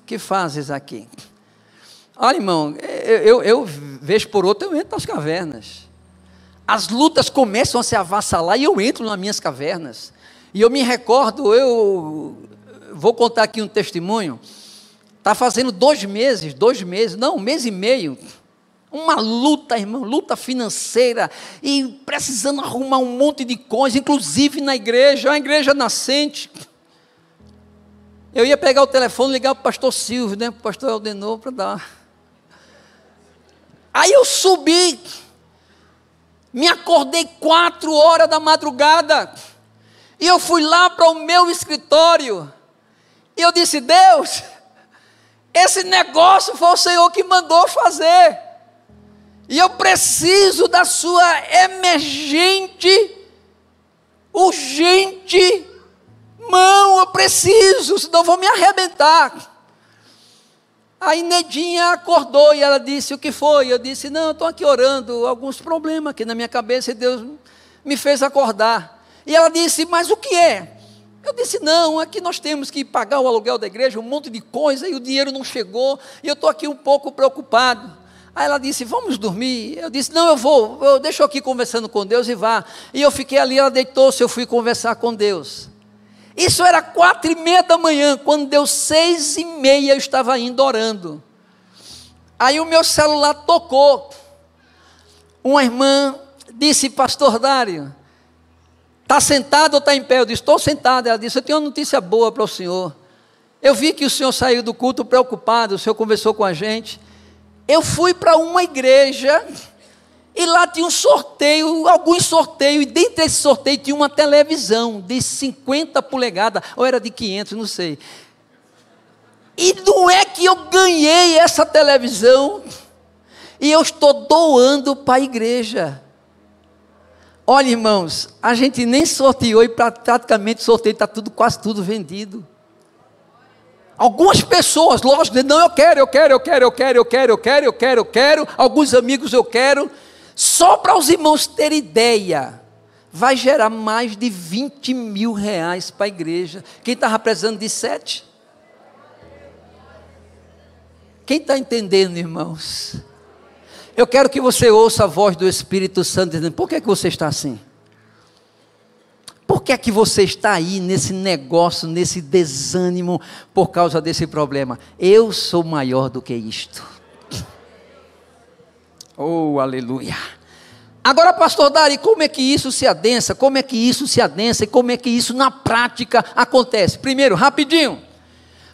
O que fazes aqui? Olha, irmão, eu vez por outra eu entro nas cavernas. As lutas começam a se avassalar e eu entro nas minhas cavernas. E eu me recordo, eu vou contar aqui um testemunho. Está fazendo 2 meses, não, 1 mês e meio. Uma luta, irmão, luta financeira. E precisando arrumar um monte de coisa, inclusive na igreja, a igreja nascente. Eu ia pegar o telefone e ligar para o pastor Silvio, para o pastor Aldenor, para dar. Aí eu subi, me acordei 4 horas da madrugada, e eu fui lá para o meu escritório, e eu disse: Deus, esse negócio foi o Senhor que mandou fazer, e eu preciso da sua emergente, urgente mão, eu preciso, senão eu vou me arrebentar. Aí Nedinha acordou e ela disse: o que foi? Eu disse: não, eu estou aqui orando, alguns problemas aqui na minha cabeça e Deus me fez acordar. E ela disse: mas o que é? Eu disse: não, aqui nós temos que pagar o aluguel da igreja, um monte de coisa, e o dinheiro não chegou, e eu estou aqui um pouco preocupado. Aí ela disse: vamos dormir? Eu disse: não, deixa eu aqui conversando com Deus e vá. E eu fiquei ali, ela deitou-se, eu fui conversar com Deus. Isso era 4:30 da manhã, quando deu 6:30, eu estava indo orando. Aí o meu celular tocou. Uma irmã disse: pastor Dário, está sentado ou está em pé? Eu disse: estou sentado. Ela disse: eu tenho uma notícia boa para o senhor. Eu vi que o senhor saiu do culto preocupado, o senhor conversou com a gente. Eu fui para uma igreja e lá tinha um sorteio, alguns sorteios, e dentro desse sorteio tinha uma televisão de 50 polegadas, ou era de 500, não sei. E não é que eu ganhei essa televisão e eu estou doando para a igreja. Olha, irmãos, a gente nem sorteou e praticamente o sorteio está quase tudo vendido. Algumas pessoas, lógico, não, eu quero. Alguns amigos, eu quero. Só para os irmãos terem ideia, vai gerar mais de 20 mil reais para a igreja. Quem estava precisando de 7? Quem está entendendo, irmãos? Eu quero que você ouça a voz do Espírito Santo dizendo: por que você está assim? Por que é que você está aí nesse negócio, nesse desânimo, por causa desse problema? Eu sou maior do que isto. Oh, aleluia. Agora, pastor Dari, como é que isso se adensa? Como é que isso se adensa? E como é que isso na prática acontece? Primeiro, rapidinho.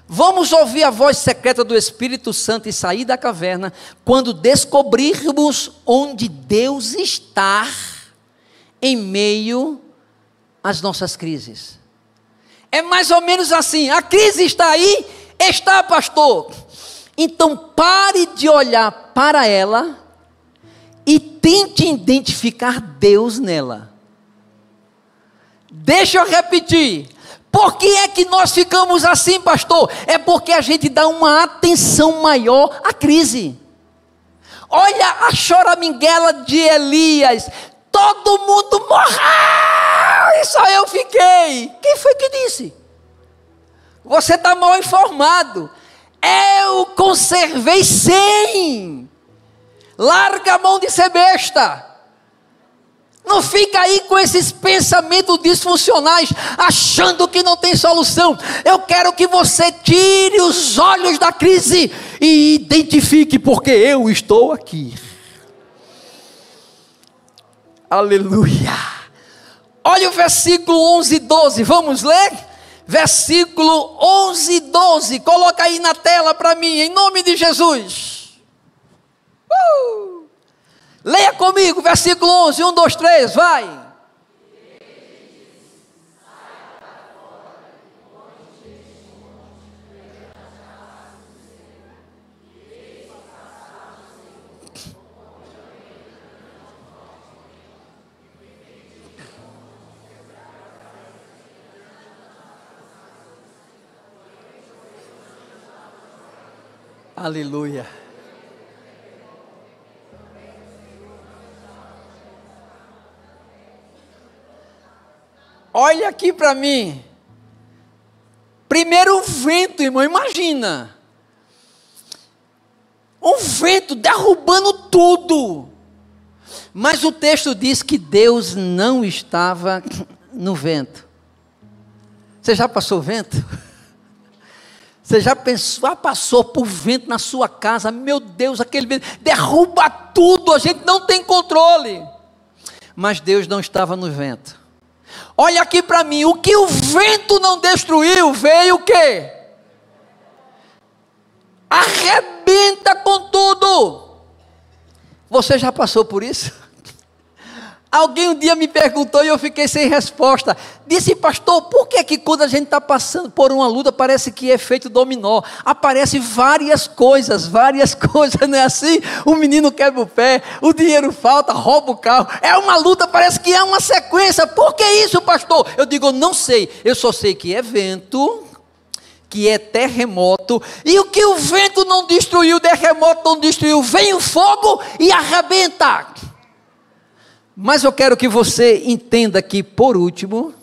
Vamos ouvir a voz secreta do Espírito Santo e sair da caverna quando descobrirmos onde Deus está em meio às nossas crises. É mais ou menos assim: a crise está aí? Está, pastor. Então pare de olhar para ela e tente identificar Deus nela. Deixa eu repetir. Por que é que nós ficamos assim, pastor? É porque a gente dá uma atenção maior à crise. Olha a choraminguela de Elias. Todo mundo morreu e só eu fiquei. Quem foi que disse? Você está mal informado. Eu conservei 100. Larga a mão de ser besta. Não fica aí com esses pensamentos disfuncionais, achando que não tem solução. Eu quero que você tire os olhos da crise e identifique: porque eu estou aqui. Aleluia. Olha o versículo 11 e 12, vamos ler? Versículo 11 e 12, coloca aí na tela para mim, em nome de Jesus. Leia comigo, versículo 11, 1, 2, 3, vai. Aleluia. Olha aqui para mim. Primeiro o vento, irmão, imagina. Um vento derrubando tudo. Mas o texto diz que Deus não estava no vento. Você já passou vento? Você já passou por vento na sua casa? Meu Deus, aquele vento derruba tudo, a gente não tem controle. Mas Deus não estava no vento. Olha aqui para mim, o que o vento não destruiu, veio o quê? Arrebenta com tudo. Você já passou por isso? Alguém um dia me perguntou e eu fiquei sem resposta. Disse: pastor, por que quando a gente está passando por uma luta, parece que é efeito dominó? Aparecem várias coisas, não é assim? O menino quebra o pé, o dinheiro falta, rouba o carro. É uma luta, parece que é uma sequência. Por que isso, pastor? Eu digo: eu não sei, eu só sei que é vento, que é terremoto, e o que o vento não destruiu, o terremoto não destruiu, vem o fogo e arrebenta. Mas eu quero que você entenda que, por último,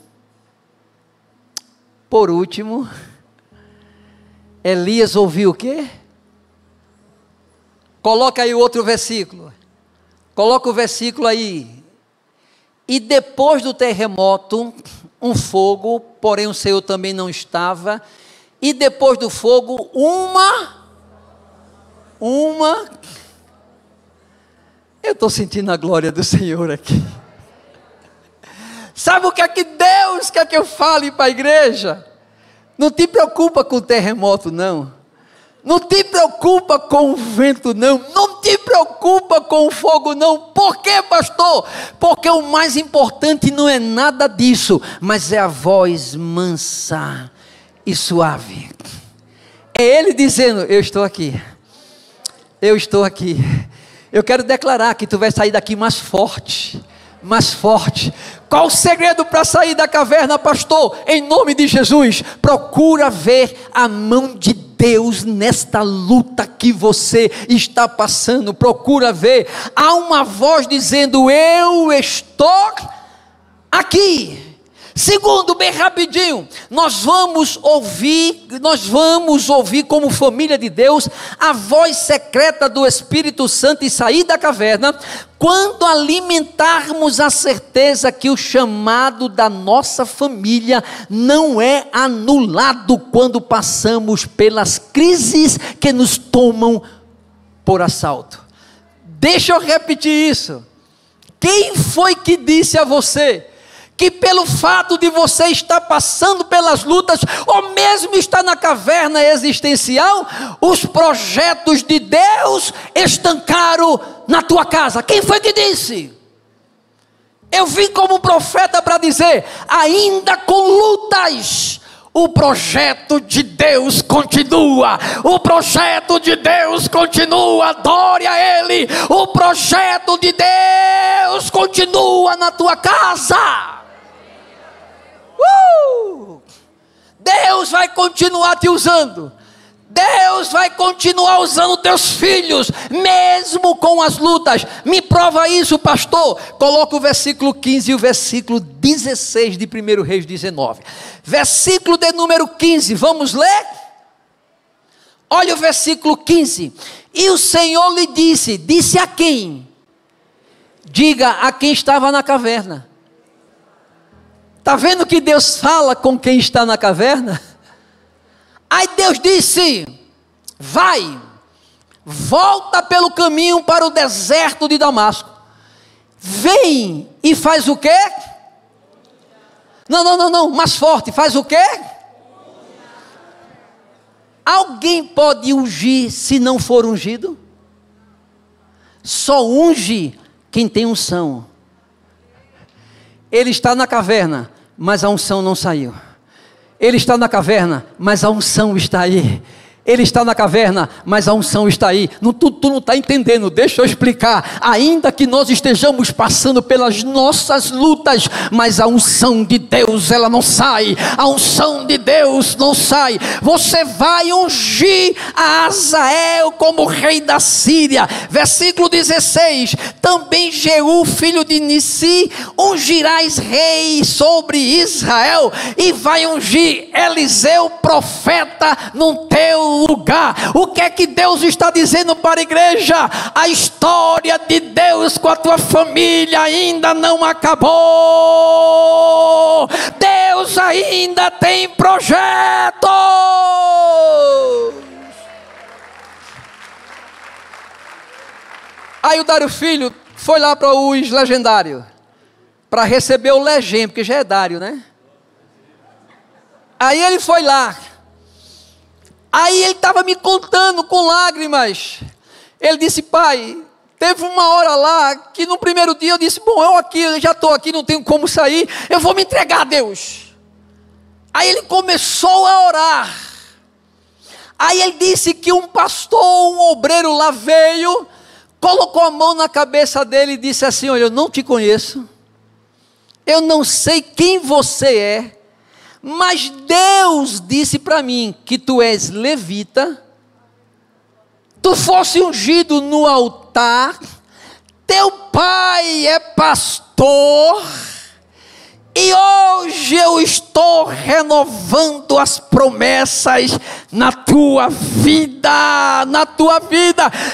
Elias ouviu o quê? Coloca aí o outro versículo. Coloca o versículo aí. E depois do terremoto, um fogo, porém o Senhor também não estava. E depois do fogo, eu estou sentindo a glória do Senhor aqui. Sabe o que é que Deus quer que eu fale para a igreja? Não te preocupa com o terremoto, não. Não te preocupa com o vento, não. Não te preocupa com o fogo, não. Por quê, pastor? Porque o mais importante não é nada disso, mas é a voz mansa e suave. É Ele dizendo: eu estou aqui. Eu estou aqui. Eu quero declarar que tu vai sair daqui mais forte. Mais forte. Qual o segredo para sair da caverna, pastor? Em nome de Jesus, procura ver a mão de Deus nesta luta que você está passando. Procura ver. Há uma voz dizendo: eu estou aqui. Segundo, bem rapidinho, nós vamos ouvir como família de Deus, a voz secreta do Espírito Santo e sair da caverna, quando alimentarmos a certeza que o chamado da nossa família não é anulado quando passamos pelas crises que nos tomam por assalto. Deixa eu repetir isso. Quem foi que disse a você que pelo fato de você estar passando pelas lutas, ou mesmo estar na caverna existencial, os projetos de Deus estancaram na tua casa? Quem foi que disse? Eu vim como profeta para dizer: ainda com lutas, o projeto de Deus continua. O projeto de Deus continua. Adore a Ele. O projeto de Deus continua na tua casa. Deus vai continuar te usando. Deus vai continuar usando teus filhos, mesmo com as lutas. Me prova isso, pastor. Coloca o versículo 15 e o versículo 16 de 1 Reis 19. Versículo de número 15, vamos ler? Olha o versículo 15. E o Senhor lhe disse a quem? Diga a quem estava na caverna. Está vendo que Deus fala com quem está na caverna? Aí Deus disse: vai, volta pelo caminho para o deserto de Damasco. Vem e faz o quê? Não, mais forte, faz o quê? Alguém pode ungir se não for ungido? Só unge quem tem unção. Ele está na caverna, mas a unção não saiu. Ele está na caverna, mas a unção está aí. Ele está na caverna, mas a unção está aí. Tu não está entendendo, deixa eu explicar. Ainda que nós estejamos passando pelas nossas lutas, mas a unção de Deus, ela não sai. A unção de Deus não sai. Você vai ungir a Azael como rei da Síria. Versículo 16. Também Jeú, filho de Nissi, ungirás rei sobre Israel. E vai ungir Eliseu, profeta, no teu lugar. O que é que Deus está dizendo para a igreja? A história de Deus com a tua família ainda não acabou. Deus ainda tem projetos. Aí o Dário Filho foi lá para os legendários para receber o legem, porque já é Dário, né? Aí ele foi lá. Aí ele estava me contando com lágrimas. Ele disse: pai, teve uma hora lá que no primeiro dia eu disse: bom, eu já estou aqui, não tenho como sair, eu vou me entregar a Deus. Aí ele começou a orar. Aí ele disse que um pastor, um obreiro lá veio, colocou a mão na cabeça dele e disse assim: olha, eu não te conheço, eu não sei quem você é, Mas Deus disse para mim que tu és levita, tu fosse ungido no altar, teu pai é pastor, e hoje eu estou renovando as promessas na tua vida,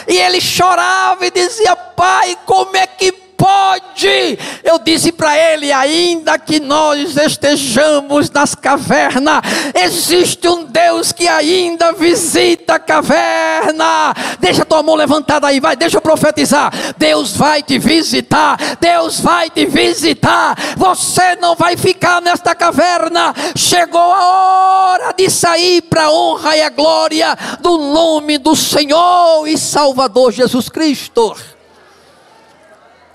E ele chorava e dizia: pai, como é que pode? Eu disse para ele: ainda que nós estejamos nas cavernas, existe um Deus que ainda visita a caverna. Deixa tua mão levantada aí, vai, deixa eu profetizar. Deus vai te visitar, Deus vai te visitar. Você não vai ficar nesta caverna. Chegou a hora de sair para a honra e a glória do nome do Senhor e Salvador Jesus Cristo.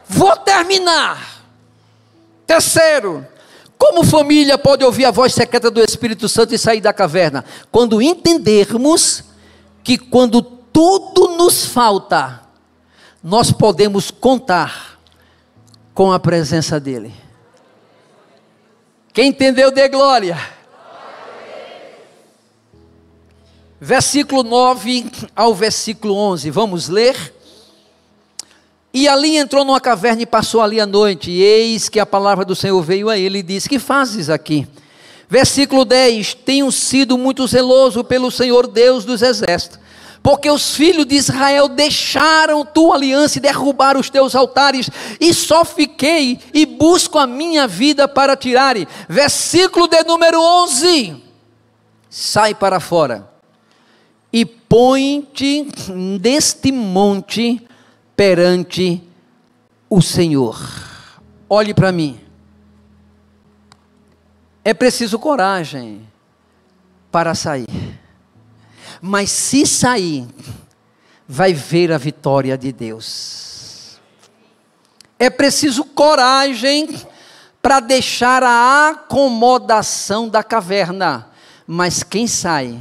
Vou terminar. Terceiro, como família pode ouvir a voz secreta do Espírito Santo e sair da caverna? Quando entendermos que quando tudo nos falta, nós podemos contar com a presença dEle. Quem entendeu, dê glória. Versículo 9 ao versículo 11, vamos ler? E ali entrou numa caverna e passou ali a noite, e eis que a palavra do Senhor veio a ele e disse: que fazes aqui? Versículo 10, tenho sido muito zeloso pelo Senhor Deus dos exércitos, porque os filhos de Israel deixaram tua aliança e derrubaram os teus altares, e só fiquei e busco a minha vida para tirar. Versículo de número 11, sai para fora, e põe-te neste monte, perante o Senhor. Olhe para mim. É preciso coragem para sair. Mas se sair, vai ver a vitória de Deus. É preciso coragem para deixar a acomodação da caverna. Mas quem sai,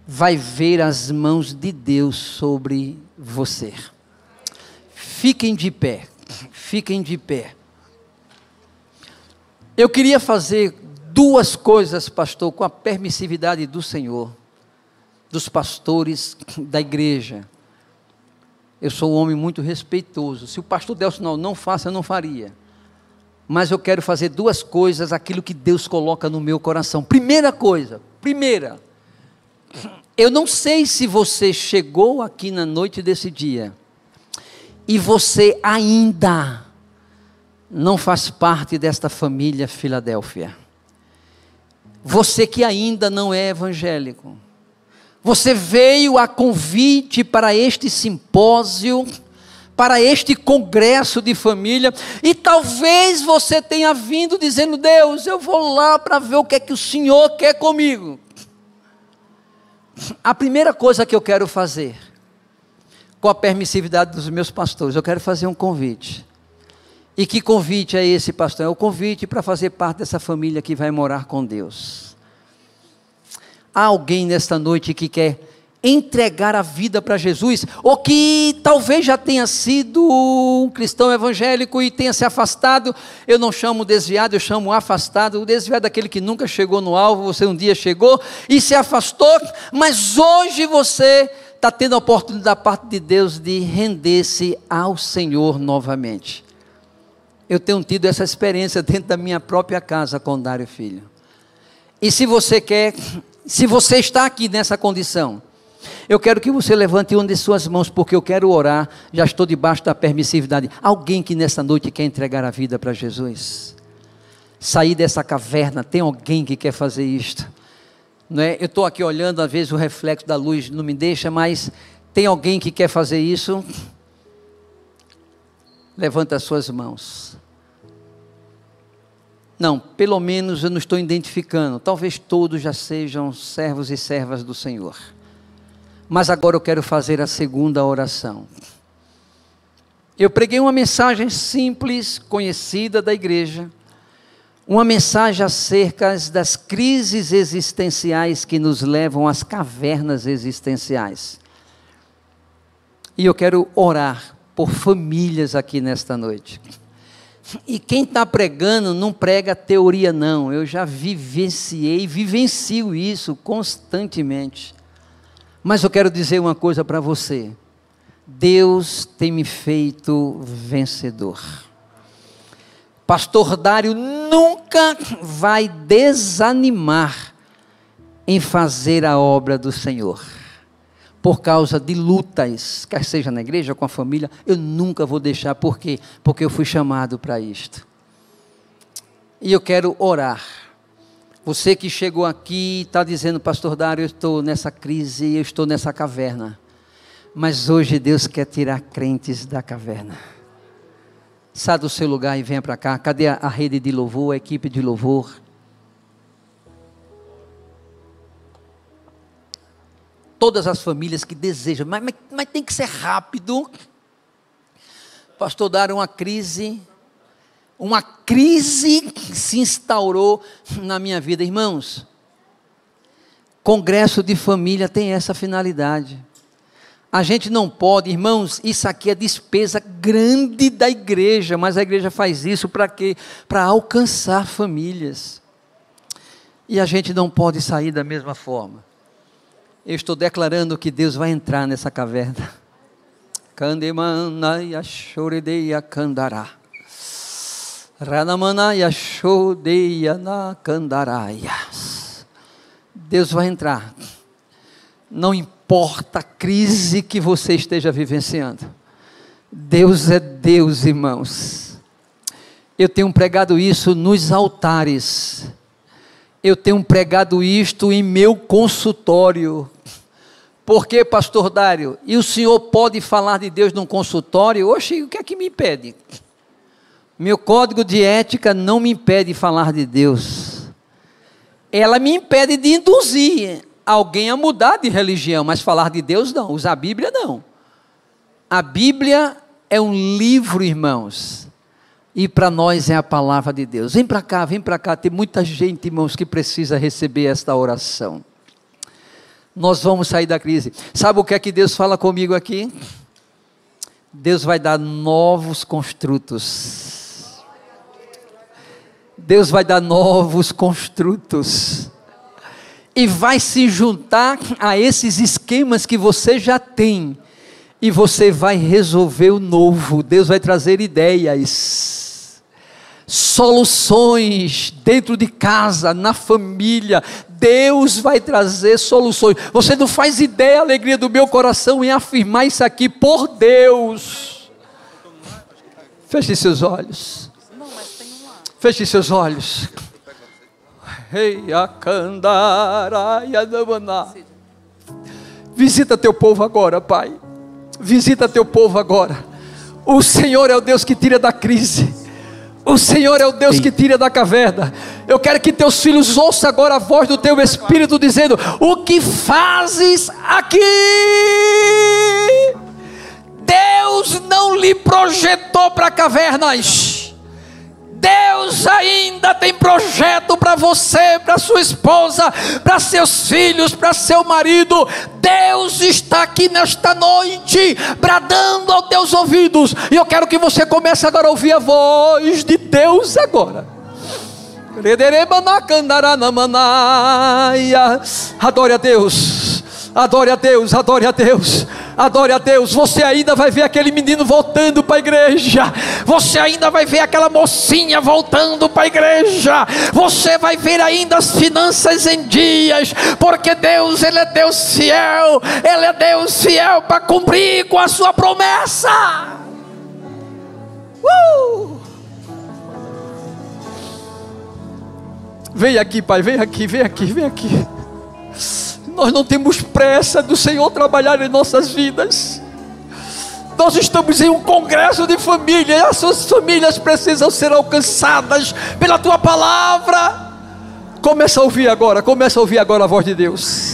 vai ver as mãos de Deus sobre você. Fiquem de pé, fiquem de pé. Eu queria fazer duas coisas, pastor, com a permissividade do Senhor, dos pastores da igreja. Eu sou um homem muito respeitoso. Se o pastor Delcio não faça, eu não faria. Mas eu quero fazer duas coisas, aquilo que Deus coloca no meu coração. Primeira, eu não sei se você chegou aqui na noite desse dia, e você ainda não faz parte desta família Filadélfia. Você que ainda não é evangélico. Você veio a convite para este simpósio, para este congresso de família, e talvez você tenha vindo dizendo: Deus, eu vou lá para ver o que é que o Senhor quer comigo. A primeira coisa que eu quero fazer, com a permissividade dos meus pastores, eu quero fazer um convite. E que convite é esse, pastor? É o convite para fazer parte dessa família que vai morar com Deus. Há alguém nesta noite que quer entregar a vida para Jesus, ou que talvez já tenha sido um cristão evangélico e tenha se afastado? Eu não chamo desviado, eu chamo afastado. O desviado é aquele que nunca chegou no alvo. Você um dia chegou e se afastou, mas hoje você está tendo a oportunidade da parte de Deus de render-se ao Senhor novamente. Eu tenho tido essa experiência dentro da minha própria casa com Dário Filho. E se você quer, se você está aqui nessa condição, eu quero que você levante uma de suas mãos, porque eu quero orar. Já estou debaixo da permissividade. Alguém que nessa noite quer entregar a vida para Jesus? Sair dessa caverna, tem alguém que quer fazer isto? Não é? Eu estou aqui olhando, às vezes o reflexo da luz não me deixa, mas tem alguém que quer fazer isso? Levanta as suas mãos. Não, pelo menos eu não estou identificando. Talvez todos já sejam servos e servas do Senhor. Mas agora eu quero fazer a segunda oração. Eu preguei uma mensagem simples, conhecida da igreja. Uma mensagem acerca das crises existenciais que nos levam às cavernas existenciais. E eu quero orar por famílias aqui nesta noite. E quem está pregando não prega teoria não, eu já vivencio isso constantemente. Mas eu quero dizer uma coisa para você, Deus tem me feito vencedor. Pastor Dário nunca vai desanimar em fazer a obra do Senhor. Por causa de lutas, quer seja na igreja, com a família, eu nunca vou deixar. Por quê? Porque eu fui chamado para isto. E eu quero orar. Você que chegou aqui e está dizendo, pastor Dário, eu estou nessa crise, eu estou nessa caverna. Mas hoje Deus quer tirar crentes da caverna. Sai do seu lugar e venha para cá. Cadê a rede de louvor, a equipe de louvor? Todas as famílias que desejam, mas tem que ser rápido. Pastor Dário, uma crise se instaurou na minha vida. Irmãos, congresso de família tem essa finalidade. A gente não pode, irmãos, isso aqui é despesa grande da igreja, mas a igreja faz isso para quê? Para alcançar famílias. E a gente não pode sair da mesma forma. Eu estou declarando que Deus vai entrar nessa caverna. Candemanaya choredeia candará. Ranamanaya chodeia na candaraia. Deus vai entrar. Não importa a crise que você esteja vivenciando. Deus é Deus, irmãos. Eu tenho pregado isso nos altares. Eu tenho pregado isto em meu consultório. Por que, pastor Dário? E o senhor pode falar de Deus num consultório? Oxe, o que é que me impede? Meu código de ética não me impede de falar de Deus. Ela me impede de induzir alguém a mudar de religião, mas falar de Deus não, usar a Bíblia não. A Bíblia é um livro, irmãos, e para nós é a palavra de Deus. Vem para cá, tem muita gente, irmãos, que precisa receber esta oração. Nós vamos sair da crise. Sabe o que é que Deus fala comigo aqui? Deus vai dar novos construtos. Deus vai dar novos construtos. E vai se juntar a esses esquemas que você já tem. E você vai resolver o novo. Deus vai trazer ideias, soluções dentro de casa, na família. Deus vai trazer soluções. Você não faz ideia a alegria do meu coração em afirmar isso aqui por Deus. Feche seus olhos. Feche seus olhos. Visita teu povo agora, Pai. Visita teu povo agora. O Senhor é o Deus que tira da crise. O Senhor é o Deus que tira da caverna. Eu quero que teus filhos ouçam agora a voz do teu Espírito dizendo: o que fazes aqui? Deus não lhe projetou para cavernas. Deus ainda tem projeto para você, para sua esposa, para seus filhos, para seu marido. Deus está aqui nesta noite, bradando aos teus ouvidos. E eu quero que você comece agora a ouvir a voz de Deus agora. Adore a Deus. Adore a Deus, adore a Deus, adore a Deus. Você ainda vai ver aquele menino voltando para a igreja. Você ainda vai ver aquela mocinha voltando para a igreja. Você vai ver ainda as finanças em dias, porque Deus, Ele é Deus fiel. Ele é Deus fiel para cumprir com a sua promessa. Vem aqui, Pai, vem aqui, vem aqui, vem aqui. Nós não temos pressa do Senhor trabalhar em nossas vidas. Nós estamos em um congresso de família, e as suas famílias precisam ser alcançadas pela tua palavra. Começa a ouvir agora a voz de Deus.